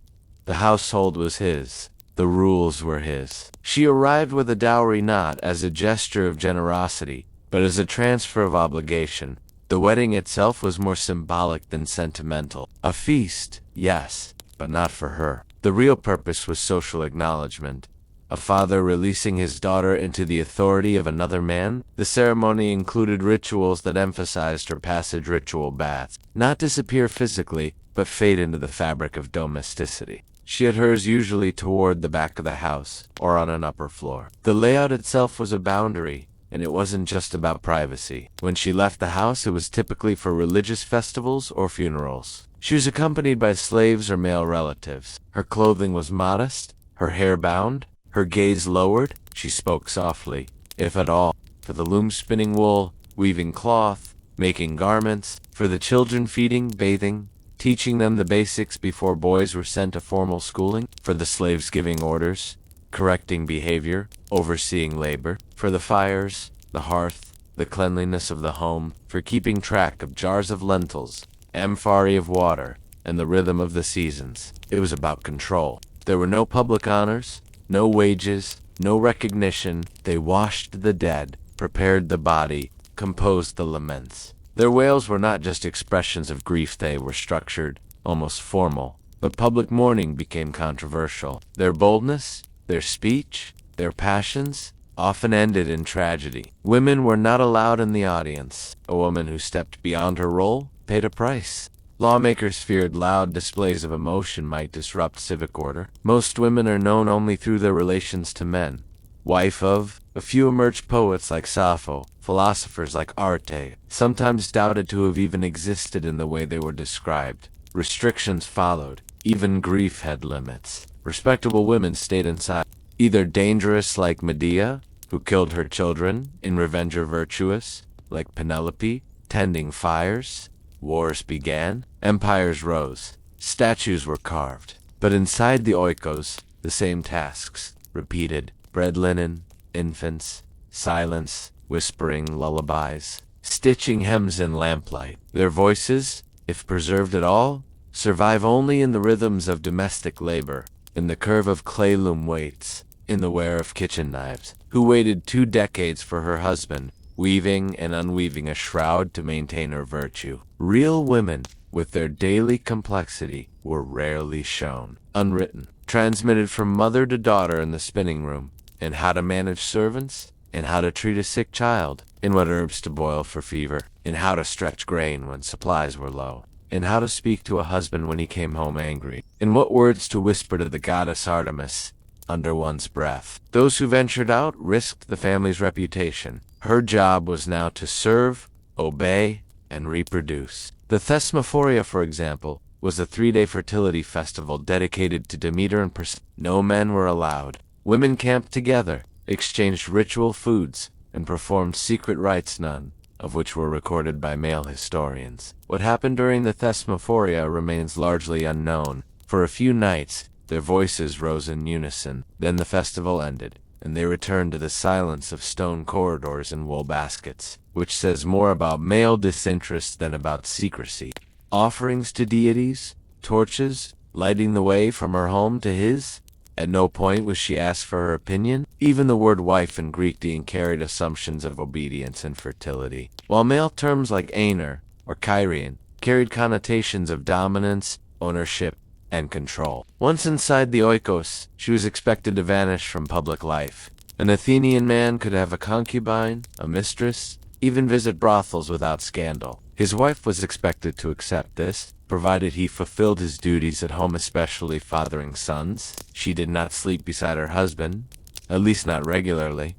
The household was his. The rules were his. She arrived with a dowry not as a gesture of generosity, but as a transfer of obligation. The wedding itself was more symbolic than sentimental. A feast, yes, but not for her. The real purpose was social acknowledgement. A father releasing his daughter into the authority of another man. The ceremony included rituals that emphasized her passage, ritual baths. Not disappear physically, but fade into the fabric of domesticity. She had hers usually toward the back of the house, or on an upper floor. The layout itself was a boundary, and it wasn't just about privacy. When she left the house, it was typically for religious festivals or funerals. She was accompanied by slaves or male relatives. Her clothing was modest, her hair bound, her gaze lowered. She spoke softly, if at all, for the loom spinning wool, weaving cloth, making garments, for the children feeding, bathing, teaching them the basics before boys were sent to formal schooling, for the slaves giving orders, correcting behavior, overseeing labor, for the fires, the hearth, the cleanliness of the home, for keeping track of jars of lentils, amphorae of water, and the rhythm of the seasons. It was about control. There were no public honors, no wages, no recognition. They washed the dead, prepared the body, composed the laments. Their wails were not just expressions of grief. They were structured, almost formal. But public mourning became controversial. Their boldness, their speech, their passions, often ended in tragedy. Women were not allowed in the audience. A woman who stepped beyond her role paid a price. Lawmakers feared loud displays of emotion might disrupt civic order. Most women are known only through their relations to men. Wife of, a few emerged poets like Sappho, philosophers like Arte, sometimes doubted to have even existed in the way they were described. Restrictions followed. Even grief had limits. Respectable women stayed inside. Either dangerous like Medea, who killed her children, in revenge, or virtuous, like Penelope, tending fires. Wars began, empires rose, statues were carved. But inside the oikos, the same tasks, repeated: bread, linen, infants, silence, whispering lullabies, stitching hems in lamplight. Their voices, if preserved at all, survive only in the rhythms of domestic labor, in the curve of clay loom weights, in the wear of kitchen knives. Who waited 2 decades for her husband, weaving and unweaving a shroud to maintain her virtue. Real women, with their daily complexity, were rarely shown. Unwritten, transmitted from mother to daughter in the spinning room, in how to manage servants, in how to treat a sick child, in what herbs to boil for fever, in how to stretch grain when supplies were low, in how to speak to a husband when he came home angry, in what words to whisper to the goddess Artemis under one's breath. Those who ventured out risked the family's reputation. Her job was now to serve, obey, and reproduce. The Thesmophoria, for example, was a 3-day fertility festival dedicated to Demeter and Persephone. No men were allowed. Women camped together, exchanged ritual foods, and performed secret rites, none of which were recorded by male historians. What happened during the Thesmophoria remains largely unknown. For a few nights, their voices rose in unison. Then the festival ended, and they returned to the silence of stone corridors and wool baskets, which says more about male disinterest than about secrecy. Offerings to deities, torches, lighting the way from her home to his. At no point was she asked for her opinion. Even the word wife in Greek carried assumptions of obedience and fertility, while male terms like aner or kyrian carried connotations of dominance, ownership, and control. Once inside the oikos, she was expected to vanish from public life. An Athenian man could have a concubine, a mistress, even visit brothels without scandal. His wife was expected to accept this, provided he fulfilled his duties at home, especially fathering sons. She did not sleep beside her husband, at least not regularly.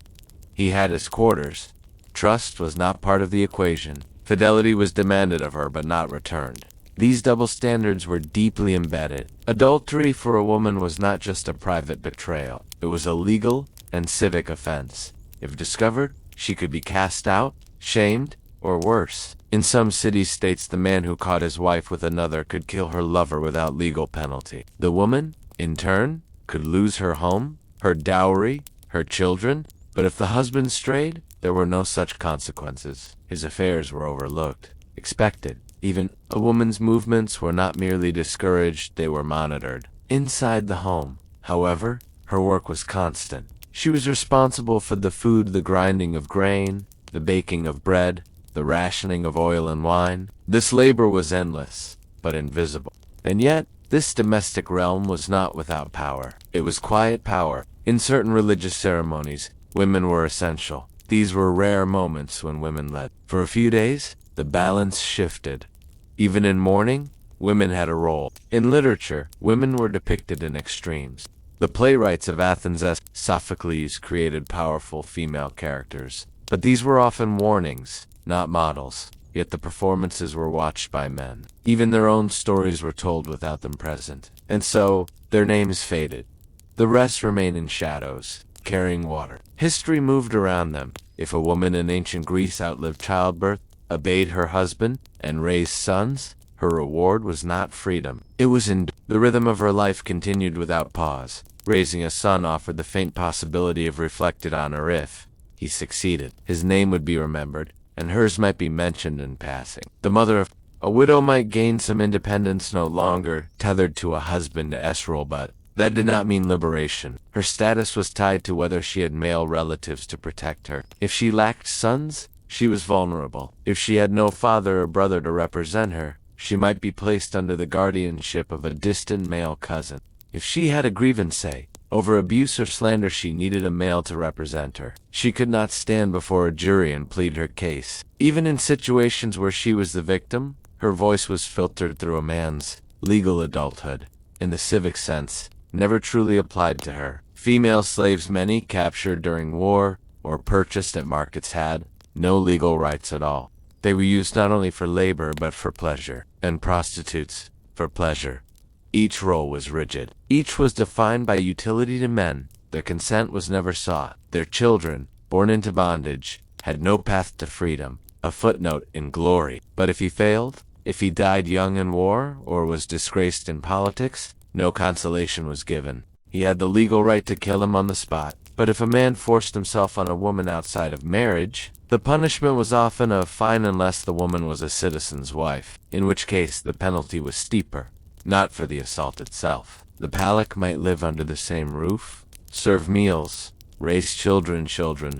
He had his quarters. Trust was not part of the equation. Fidelity was demanded of her but not returned. These double standards were deeply embedded. Adultery for a woman was not just a private betrayal. It was a legal and civic offense. If discovered, she could be cast out, shamed, or worse. In some city-states, the man who caught his wife with another could kill her lover without legal penalty. The woman, in turn, could lose her home, her dowry, her children, but if the husband strayed, there were no such consequences. His affairs were overlooked, expected. Even a woman's movements were not merely discouraged, they were monitored. Inside the home, however, her work was constant. She was responsible for the food, the grinding of grain, the baking of bread, the rationing of oil and wine. This labor was endless, but invisible. And yet, this domestic realm was not without power. It was quiet power. In certain religious ceremonies, women were essential. These were rare moments when women led. For a few days, the balance shifted. Even in mourning, women had a role. In literature, women were depicted in extremes. The playwrights of Athens, Sophocles, created powerful female characters. But these were often warnings, not models. Yet the performances were watched by men. Even their own stories were told without them present. And so, their names faded. The rest remain in shadows, carrying water. History moved around them. If a woman in ancient Greece outlived childbirth, obeyed her husband, and raised sons, her reward was not freedom. It was the rhythm of her life continued without pause. Raising a son offered the faint possibility of reflected honor if he succeeded. His name would be remembered, and hers might be mentioned in passing. The mother of a widow might gain some independence, no longer tethered to a husband's role, but that did not mean liberation. Her status was tied to whether she had male relatives to protect her. If she lacked sons, she was vulnerable. If she had no father or brother to represent her, she might be placed under the guardianship of a distant male cousin. If she had a grievance, say, over abuse or slander, she needed a male to represent her. She could not stand before a jury and plead her case. Even in situations where she was the victim, her voice was filtered through a man's legal adulthood. In the civic sense, never truly applied to her. Female slaves, many captured during war or purchased at markets, had no legal rights at all. They were used not only for labor but for pleasure, and prostitutes for pleasure. Each role was rigid. Each was defined by utility to men. Their consent was never sought. Their children, born into bondage, had no path to freedom, a footnote in glory. But if he failed, if he died young in war or was disgraced in politics, no consolation was given. He had the legal right to kill him on the spot. But if a man forced himself on a woman outside of marriage, the punishment was often a fine unless the woman was a citizen's wife, in which case the penalty was steeper. Not for the assault itself. The Palak might live under the same roof, serve meals, raise children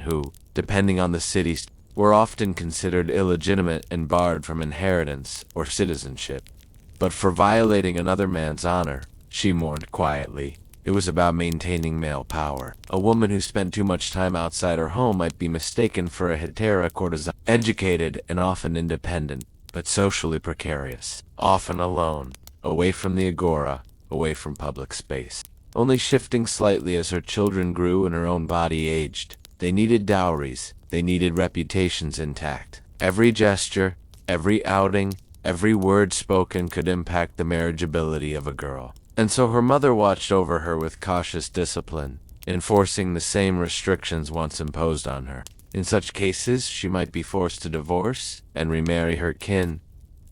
who, depending on the cities, were often considered illegitimate and barred from inheritance or citizenship. But for violating another man's honor, she mourned quietly. It was about maintaining male power. A woman who spent too much time outside her home might be mistaken for a hetera courtesan, educated and often independent, but socially precarious, often alone, away from the agora, away from public space, only shifting slightly as her children grew and her own body aged. They needed dowries, they needed reputations intact. Every gesture, every outing, every word spoken could impact the marriageability of a girl. And so her mother watched over her with cautious discipline, enforcing the same restrictions once imposed on her. In such cases, she might be forced to divorce and remarry her kin.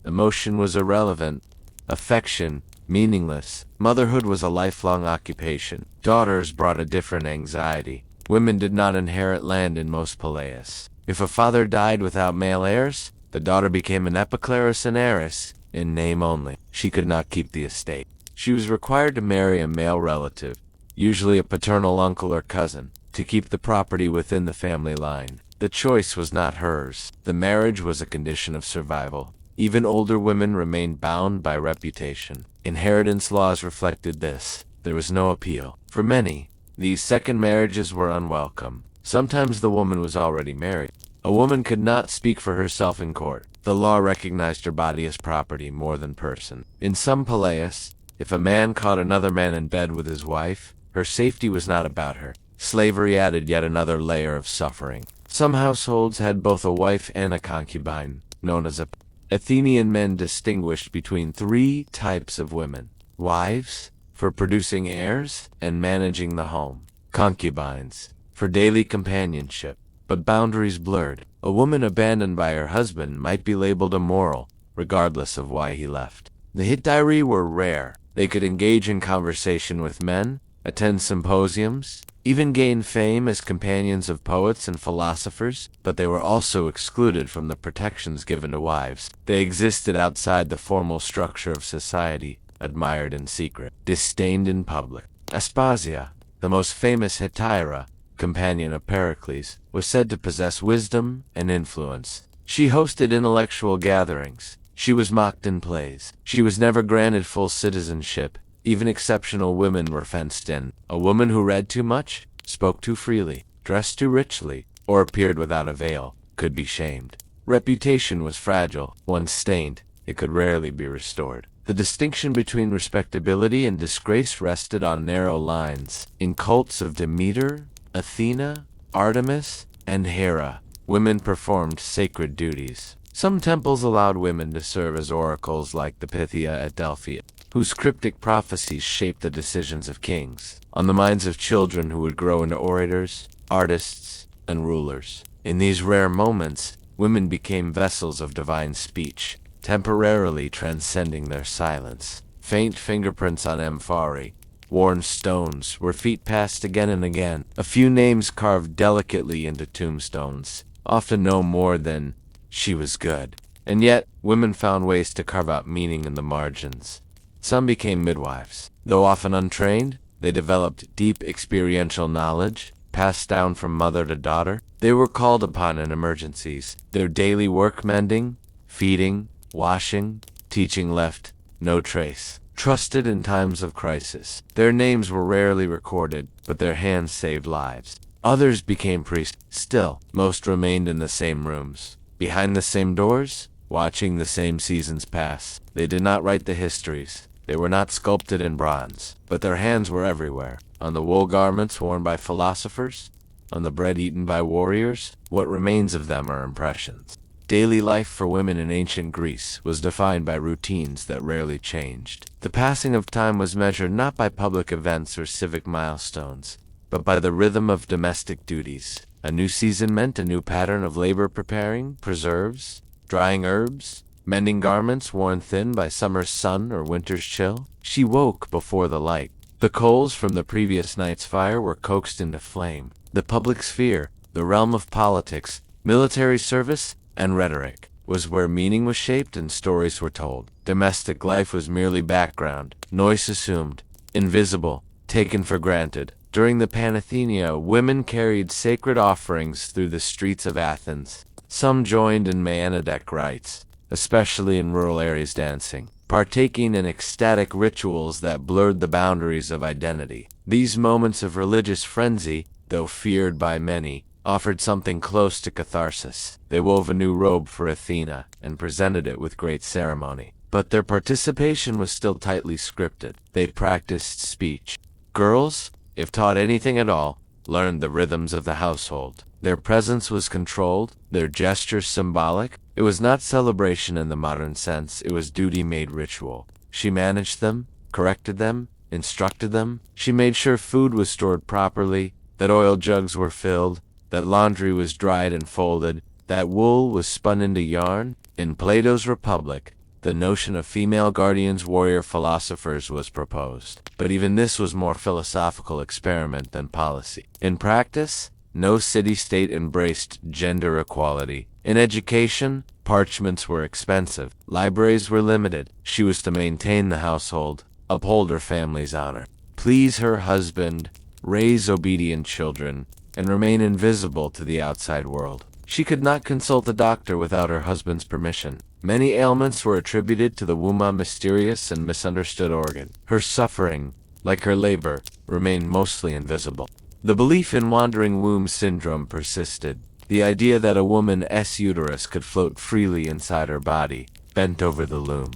Emotion was irrelevant, affection meaningless. Motherhood was a lifelong occupation. Daughters brought a different anxiety. Women did not inherit land in most palaes. If a father died without male heirs, the daughter became an epicleris and heiress, in name only. She could not keep the estate. She was required to marry a male relative, usually a paternal uncle or cousin, to keep the property within the family line. The choice was not hers. The marriage was a condition of survival. Even older women remained bound by reputation. Inheritance laws reflected this. There was no appeal. For many, these second marriages were unwelcome. Sometimes the woman was already married. A woman could not speak for herself in court. The law recognized her body as property more than person. In some palaes, if a man caught another man in bed with his wife, her safety was not about her. Slavery added yet another layer of suffering. Some households had both a wife and a concubine, known as a Athenian men distinguished between three types of women: wives, for producing heirs and managing the home; concubines, for daily companionship. But boundaries blurred. A woman abandoned by her husband might be labeled immoral, regardless of why he left. The Hittiri were rare. They could engage in conversation with men, attend symposiums, even gained fame as companions of poets and philosophers, but they were also excluded from the protections given to wives. They existed outside the formal structure of society, admired in secret, disdained in public. Aspasia, the most famous hetaira, companion of Pericles, was said to possess wisdom and influence. She hosted intellectual gatherings. She was mocked in plays. She was never granted full citizenship. Even exceptional women were fenced in. A woman who read too much, spoke too freely, dressed too richly, or appeared without a veil, could be shamed. Reputation was fragile. Once stained, it could rarely be restored. The distinction between respectability and disgrace rested on narrow lines. In cults of Demeter, Athena, Artemis, and Hera, women performed sacred duties. Some temples allowed women to serve as oracles like the Pythia at Delphi, whose cryptic prophecies shaped the decisions of kings, on the minds of children who would grow into orators, artists, and rulers. In these rare moments, women became vessels of divine speech, temporarily transcending their silence. Faint fingerprints on amphorae, worn stones, where feet passed again and again. A few names carved delicately into tombstones, often no more than, "She was good." And yet, women found ways to carve out meaning in the margins. Some became midwives. Though often untrained, they developed deep experiential knowledge, passed down from mother to daughter. They were called upon in emergencies. Their daily work mending, feeding, washing, teaching left no trace. Trusted in times of crisis. Their names were rarely recorded, but their hands saved lives. Others became priests. Still, most remained in the same rooms, behind the same doors, watching the same seasons pass. They did not write the histories. They were not sculpted in bronze, but their hands were everywhere. On the wool garments worn by philosophers, on the bread eaten by warriors, what remains of them are impressions. Daily life for women in ancient Greece was defined by routines that rarely changed. The passing of time was measured not by public events or civic milestones, but by the rhythm of domestic duties. A new season meant a new pattern of labor preparing preserves, drying herbs, mending garments worn thin by summer's sun or winter's chill. She woke before the light. The coals from the previous night's fire were coaxed into flame. The public sphere, the realm of politics, military service, and rhetoric, was where meaning was shaped and stories were told. Domestic life was merely background, noise assumed, invisible, taken for granted. During the Panathenea, women carried sacred offerings through the streets of Athens. Some joined in Maeanidec rites, especially in rural areas dancing, partaking in ecstatic rituals that blurred the boundaries of identity. These moments of religious frenzy, though feared by many, offered something close to catharsis. They wove a new robe for Athena and presented it with great ceremony. But their participation was still tightly scripted. They practiced speech. Girls, if taught anything at all, learned the rhythms of the household. Their presence was controlled, their gestures symbolic. It was not celebration in the modern sense, it was duty made ritual. She managed them, corrected them, instructed them. She made sure food was stored properly, that oil jugs were filled, that laundry was dried and folded, that wool was spun into yarn. In Plato's Republic, the notion of female guardians, warrior philosophers was proposed. But even this was more philosophical experiment than policy. In practice, no city-state embraced gender equality. In education, parchments were expensive. Libraries were limited. She was to maintain the household, uphold her family's honor, please her husband, raise obedient children, and remain invisible to the outside world. She could not consult a doctor without her husband's permission. Many ailments were attributed to the womb's mysterious and misunderstood organ. Her suffering, like her labor, remained mostly invisible. The belief in wandering womb syndrome persisted. The idea that a woman's uterus could float freely inside her body, bent over the loom,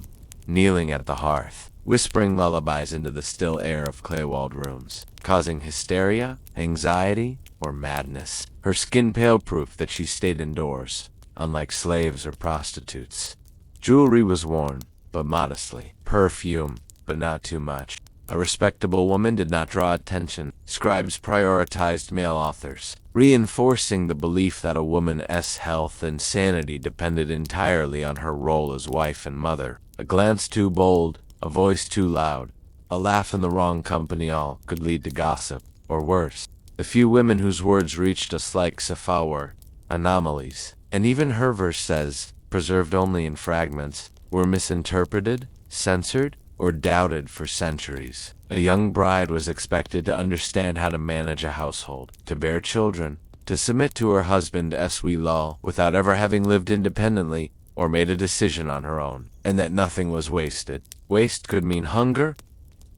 kneeling at the hearth, whispering lullabies into the still air of clay-walled rooms, causing hysteria, anxiety, or madness. Her skin pale proof that she stayed indoors, unlike slaves or prostitutes. Jewelry was worn, but modestly. Perfume, but not too much. A respectable woman did not draw attention. Scribes prioritized male authors, reinforcing the belief that a woman's health and sanity depended entirely on her role as wife and mother. A glance too bold, a voice too loud, a laugh in the wrong company, all could lead to gossip, or worse. The few women whose words reached us like Safa were anomalies. And even her verse says, preserved only in fragments, were misinterpreted, censored, or doubted for centuries. A young bride was expected to understand how to manage a household, to bear children, to submit to her husband as we lull, without ever having lived independently or made a decision on her own, and that nothing was wasted. Waste could mean hunger,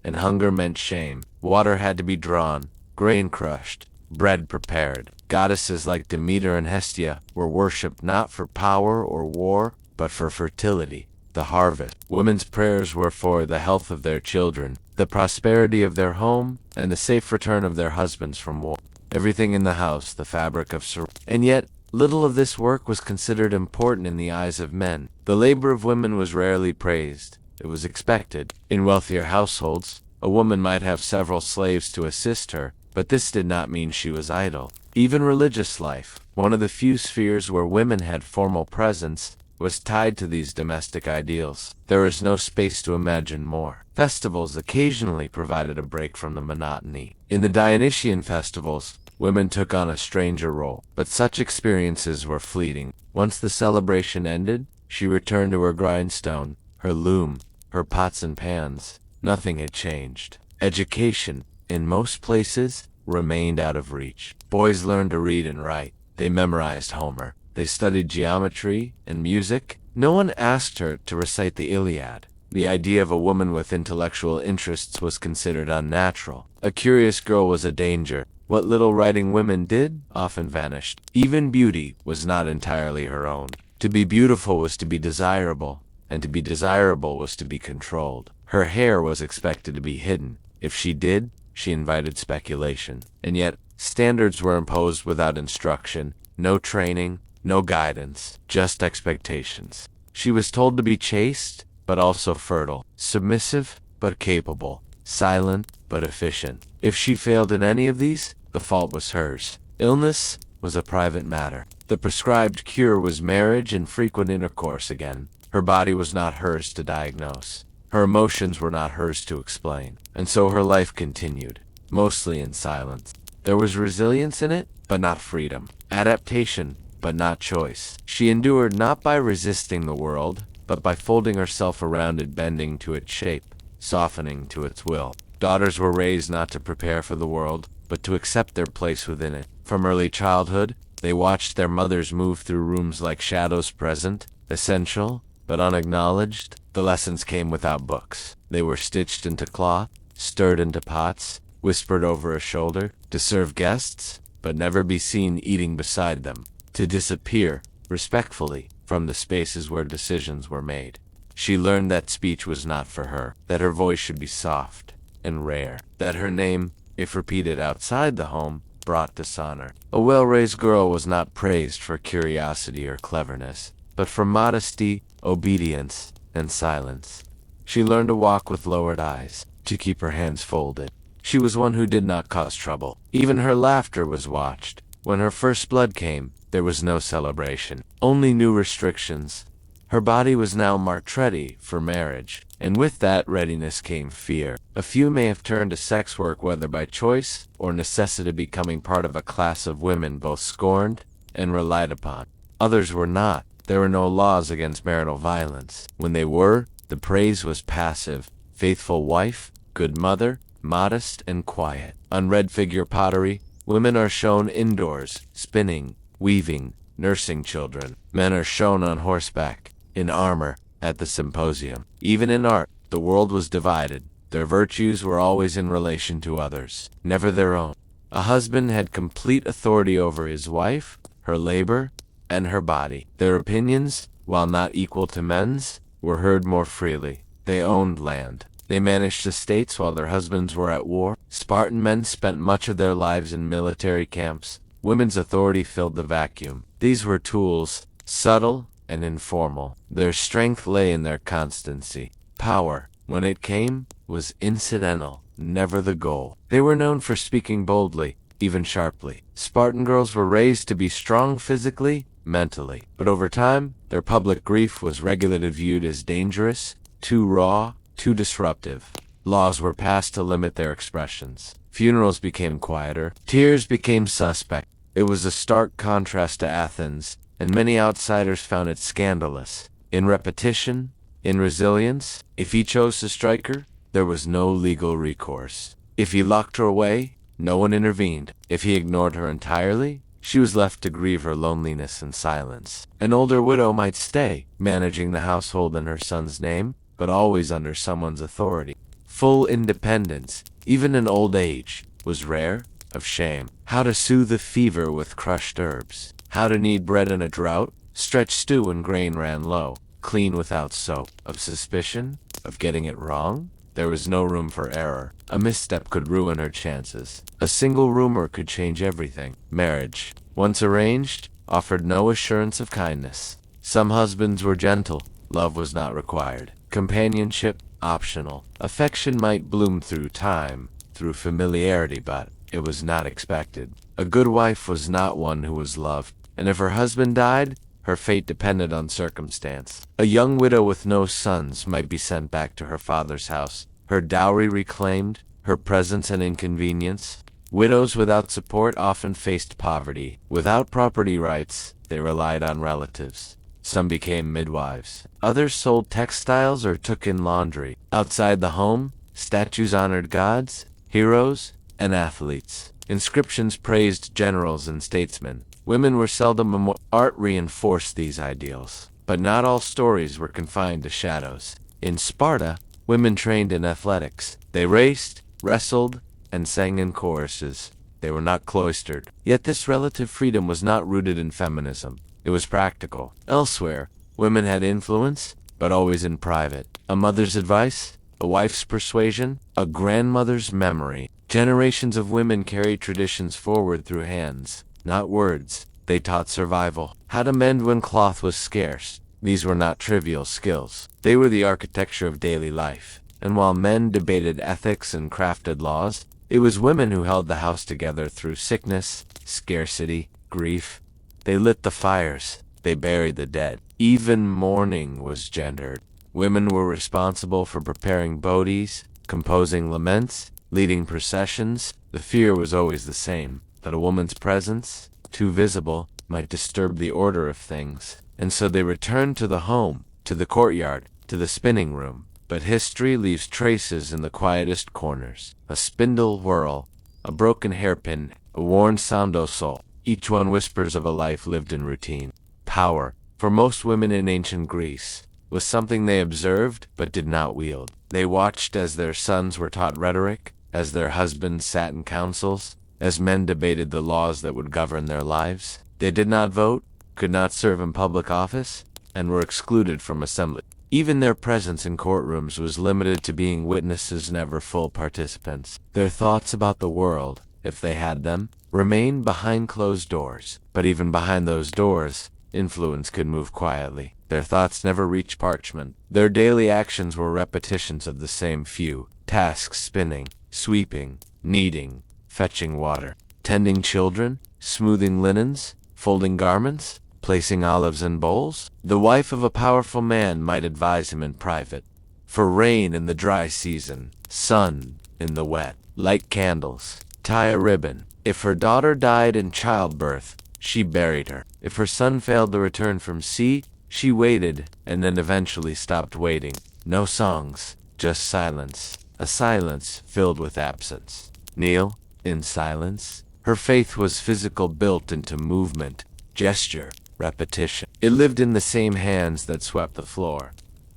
and hunger meant shame. Water had to be drawn, grain crushed, bread prepared. Goddesses like Demeter and Hestia were worshipped not for power or war, but for fertility, the harvest. Women's prayers were for the health of their children, the prosperity of their home, and the safe return of their husbands from war. Everything in the house, the fabric of serene. And yet, little of this work was considered important in the eyes of men. The labor of women was rarely praised. It was expected. In wealthier households, a woman might have several slaves to assist her, but this did not mean she was idle. Even religious life, one of the few spheres where women had formal presence, was tied to these domestic ideals. There is no space to imagine more. Festivals occasionally provided a break from the monotony. In the Dionysian festivals, women took on a stranger role, but such experiences were fleeting. Once the celebration ended, she returned to her grindstone, her loom, her pots and pans. Nothing had changed. Education, in most places, remained out of reach. Boys learned to read and write. They memorized Homer. They studied geometry and music. No one asked her to recite the Iliad. The idea of a woman with intellectual interests was considered unnatural. A curious girl was a danger. What little writing women did often vanished. Even beauty was not entirely her own. To be beautiful was to be desirable, and to be desirable was to be controlled. Her hair was expected to be hidden. If she did, she invited speculation. And yet, standards were imposed without instruction, no training, no guidance, just expectations. She was told to be chaste, but also fertile, submissive, but capable, silent, but efficient. If she failed in any of these, the fault was hers. Illness was a private matter. The prescribed cure was marriage and frequent intercourse again. Her body was not hers to diagnose. Her emotions were not hers to explain. And so her life continued, mostly in silence. There was resilience in it, but not freedom. Adaptation, but not choice. She endured not by resisting the world, but by folding herself around it, bending to its shape, softening to its will. Daughters were raised not to prepare for the world, but to accept their place within it. From early childhood, they watched their mothers move through rooms like shadows present, essential, but unacknowledged. The lessons came without books. They were stitched into cloth, stirred into pots, whispered over a shoulder, to serve guests, but never be seen eating beside them, to disappear, respectfully, from the spaces where decisions were made. She learned that speech was not for her, that her voice should be soft and rare, that her name, if repeated outside the home, brought dishonor. A well-raised girl was not praised for curiosity or cleverness, but for modesty, obedience, and silence. She learned to walk with lowered eyes, to keep her hands folded. She was one who did not cause trouble. Even her laughter was watched. When her first blood came, there was no celebration, only new restrictions. Her body was now marked ready for marriage, and with that readiness came fear. A few may have turned to sex work, whether by choice or necessity, becoming part of a class of women both scorned and relied upon. Others were not. There were no laws against marital violence. When they were, the praise was passive. Faithful wife, good mother, modest and quiet. On red figure pottery, women are shown indoors, spinning, weaving, nursing children. Men are shown on horseback, in armor, at the symposium. Even in art, the world was divided. Their virtues were always in relation to others, never their own. A husband had complete authority over his wife, her labor, and her body. Their opinions, while not equal to men's, were heard more freely. They owned land. They managed estates while their husbands were at war. Spartan men spent much of their lives in military camps. Women's authority filled the vacuum. These were tools, subtle and informal. Their strength lay in their constancy. Power, when it came, was incidental, never the goal. They were known for speaking boldly, even sharply. Spartan girls were raised to be strong physically, mentally. But over time, their public grief was regularly viewed as dangerous, too raw, too disruptive. Laws were passed to limit their expressions. Funerals became quieter. Tears became suspect. It was a stark contrast to Athens, and many outsiders found it scandalous. In repetition, in resilience, if he chose to strike her, there was no legal recourse. If he locked her away, no one intervened. If he ignored her entirely, she was left to grieve her loneliness in silence. An older widow might stay, managing the household in her son's name, but always under someone's authority. Full independence, even in old age, was rare, of shame. How to soothe a fever with crushed herbs. How to knead bread in a drought, stretch stew when grain ran low, clean without soap. Of suspicion, of getting it wrong, there was no room for error. A misstep could ruin her chances. A single rumor could change everything. Marriage, once arranged, offered no assurance of kindness. Some husbands were gentle. Love was not required. Companionship, optional. Affection might bloom through time, through familiarity, but it was not expected. A good wife was not one who was loved, and if her husband died, her fate depended on circumstance. A young widow with no sons might be sent back to her father's house, her dowry reclaimed, her presence an inconvenience. Widows without support often faced poverty. Without property rights, they relied on relatives. Some became midwives. Others sold textiles or took in laundry. Outside the home, statues honored gods, heroes, and athletes. Inscriptions praised generals and statesmen. Women were seldom art reinforced these ideals. But not all stories were confined to shadows. In Sparta, women trained in athletics. They raced, wrestled, and sang in choruses. They were not cloistered. Yet this relative freedom was not rooted in feminism. It was practical. Elsewhere, women had influence, but always in private. A mother's advice, a wife's persuasion, a grandmother's memory. Generations of women carried traditions forward through hands, not words. They taught survival. How to mend when cloth was scarce. These were not trivial skills. They were the architecture of daily life. And while men debated ethics and crafted laws, it was women who held the house together through sickness, scarcity, grief. They lit the fires. They buried the dead. Even mourning was gendered. Women were responsible for preparing bodies, composing laments, leading processions. The fear was always the same, that a woman's presence, too visible, might disturb the order of things. And so they returned to the home, to the courtyard, to the spinning room. But history leaves traces in the quietest corners. A spindle whirl, a broken hairpin, a worn sandal-sole. Each one whispers of a life lived in routine. Power, for most women in ancient Greece, was something they observed but did not wield. They watched as their sons were taught rhetoric, as their husbands sat in councils, as men debated the laws that would govern their lives. They did not vote, could not serve in public office, and were excluded from assembly. Even their presence in courtrooms was limited to being witnesses, never full participants. Their thoughts about the world, if they had them, remained behind closed doors. But even behind those doors, influence could move quietly. Their thoughts never reached parchment. Their daily actions were repetitions of the same few tasks: spinning, sweeping, kneading, fetching water, tending children, smoothing linens, folding garments, placing olives in bowls. The wife of a powerful man might advise him in private. For rain in the dry season, sun in the wet, light candles, tie a ribbon. If her daughter died in childbirth, she buried her. If her son failed to return from sea, she waited, and then eventually stopped waiting. No songs, just silence. A silence filled with absence. Kneel, in silence. Her faith was physical, built into movement, gesture, repetition. It lived in the same hands that swept the floor.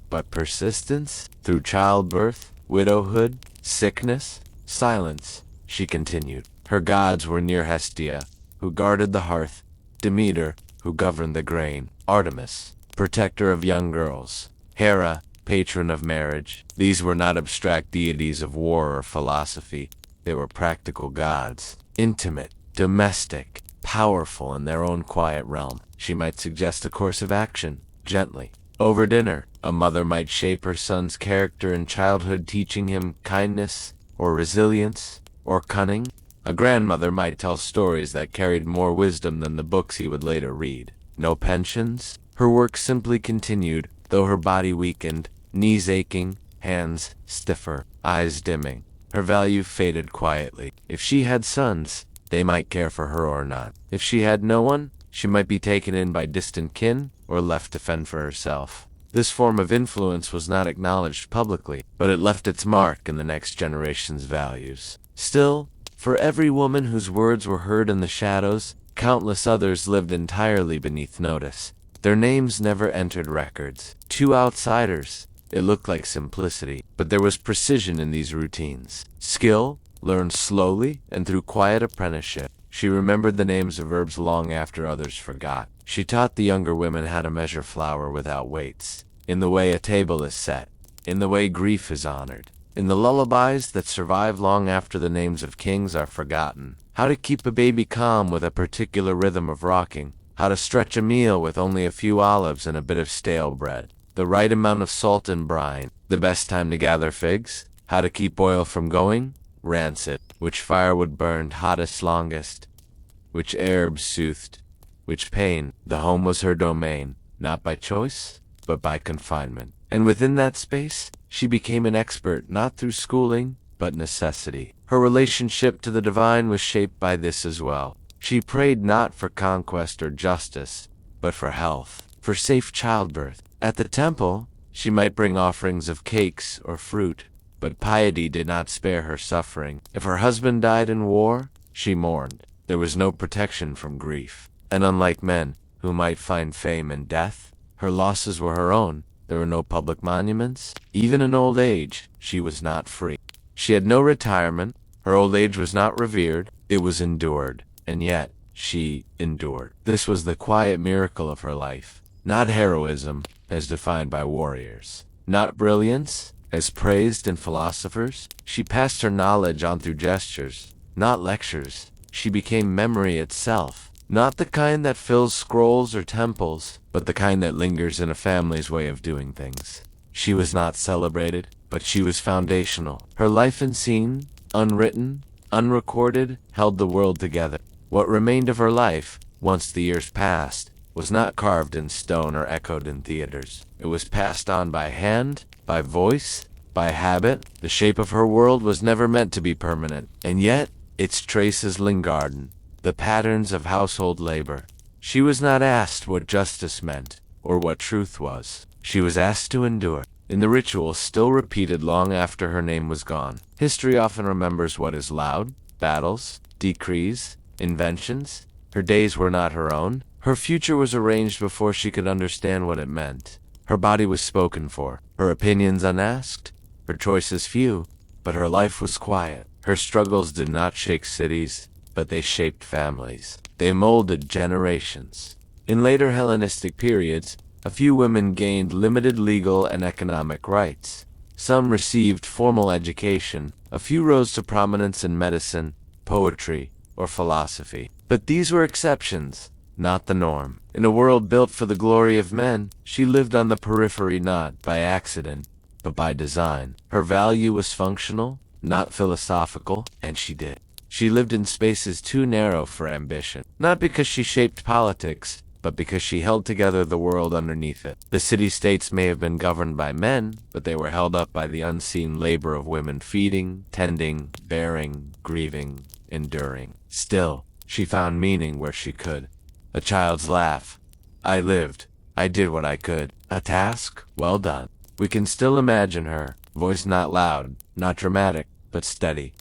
But persistence, through childbirth, widowhood, sickness, silence, she continued. Her gods were near: Hestia, who guarded the hearth; Demeter, who governed the grain; Artemis, protector of young girls; Hera, patron of marriage. These were not abstract deities of war or philosophy. They were practical gods, intimate, domestic, powerful in their own quiet realm. She might suggest a course of action, gently. Over dinner, a mother might shape her son's character in childhood, teaching him kindness, or resilience, or cunning. A grandmother might tell stories that carried more wisdom than the books he would later read. No pensions. Her work simply continued, though her body weakened, knees aching, hands stiffer, eyes dimming. Her value faded quietly. If she had sons, they might care for her or not. If she had no one, she might be taken in by distant kin or left to fend for herself. This form of influence was not acknowledged publicly, but it left its mark in the next generation's values. Still, for every woman whose words were heard in the shadows, countless others lived entirely beneath notice. Their names never entered records. To outsiders, it looked like simplicity, but there was precision in these routines. Skill, learned slowly and through quiet apprenticeship. She remembered the names of herbs long after others forgot. She taught the younger women how to measure flour without weights, in the way a table is set, in the way grief is honored, in the lullabies that survive long after the names of kings are forgotten. How to keep a baby calm with a particular rhythm of rocking, how to stretch a meal with only a few olives and a bit of stale bread, the right amount of salt and brine, the best time to gather figs, how to keep oil from going rancid, which firewood burned hottest longest, which herbs soothed, which pain. The home was her domain, not by choice, but by confinement. And within that space, she became an expert not through schooling, but necessity. Her relationship to the divine was shaped by this as well. She prayed not for conquest or justice, but for health, for safe childbirth. At the temple, she might bring offerings of cakes or fruit, but piety did not spare her suffering. If her husband died in war, she mourned. There was no protection from grief. And unlike men, who might find fame in death, her losses were her own. There were no public monuments. Even in old age, she was not free. She had no retirement. Her old age was not revered. It was endured. And yet, she endured. This was the quiet miracle of her life. Not heroism, as defined by warriors. Not brilliance, as praised in philosophers. She passed her knowledge on through gestures, not lectures. She became memory itself. Not the kind that fills scrolls or temples, but the kind that lingers in a family's way of doing things. She was not celebrated, but she was foundational. Her life unseen, unwritten, unrecorded, held the world together. What remained of her life, once the years passed, was not carved in stone or echoed in theaters. It was passed on by hand, by voice, by habit. The shape of her world was never meant to be permanent, and yet its traces lingered, the patterns of household labor. She was not asked what justice meant, or what truth was. She was asked to endure, in the rituals still repeated long after her name was gone. History often remembers what is loud: battles, decrees, inventions. Her days were not her own. Her future was arranged before she could understand what it meant. Her body was spoken for, her opinions unasked, her choices few, but her life was quiet. Her struggles did not shake cities, but they shaped families. They molded generations. In later Hellenistic periods, a few women gained limited legal and economic rights. Some received formal education. A few rose to prominence in medicine, poetry, or philosophy. But these were exceptions, not the norm. In a world built for the glory of men, she lived on the periphery not by accident, but by design. Her value was functional, not philosophical, and she did. She lived in spaces too narrow for ambition, not because she shaped politics, but because she held together the world underneath it. The city-states may have been governed by men, but they were held up by the unseen labor of women feeding, tending, bearing, grieving, enduring. Still, she found meaning where she could. A child's laugh. I lived. I did what I could. A task? Well done. We can still imagine her, voice not loud, not dramatic, but steady.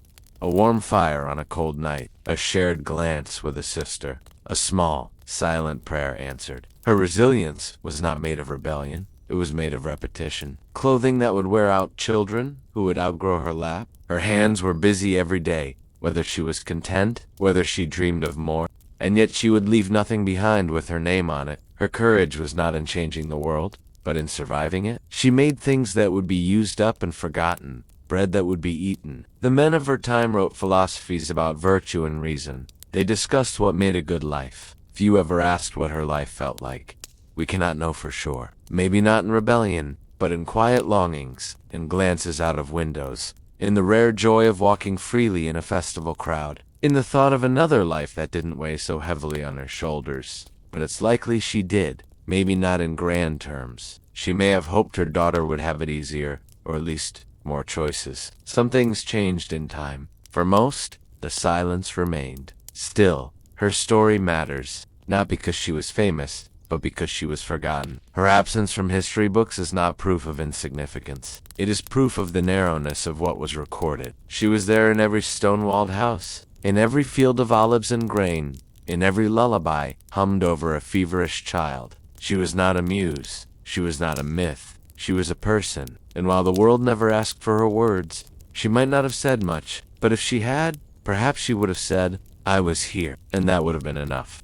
A warm fire on a cold night. A shared glance with a sister. A small, silent prayer answered. Her resilience was not made of rebellion. It was made of repetition. Clothing that would wear out children who would outgrow her lap. Her hands were busy every day, whether she was content, whether she dreamed of more. And yet she would leave nothing behind with her name on it. Her courage was not in changing the world, but in surviving it. She made things that would be used up and forgotten, bread that would be eaten. The men of her time wrote philosophies about virtue and reason. They discussed what made a good life. Few ever asked what her life felt like. We cannot know for sure. Maybe not in rebellion, but in quiet longings, in glances out of windows, in the rare joy of walking freely in a festival crowd, in the thought of another life that didn't weigh so heavily on her shoulders. But it's likely she did, maybe not in grand terms. She may have hoped her daughter would have it easier, or at least more choices. Some things changed in time. For most, the silence remained. Still, her story matters, not because she was famous, but because she was forgotten. Her absence from history books is not proof of insignificance. It is proof of the narrowness of what was recorded. She was there in every stone-walled house, in every field of olives and grain, in every lullaby hummed over a feverish child. She was not a muse. She was not a myth. She was a person. And while the world never asked for her words, she might not have said much. But if she had, perhaps she would have said, "I was here," and that would have been enough.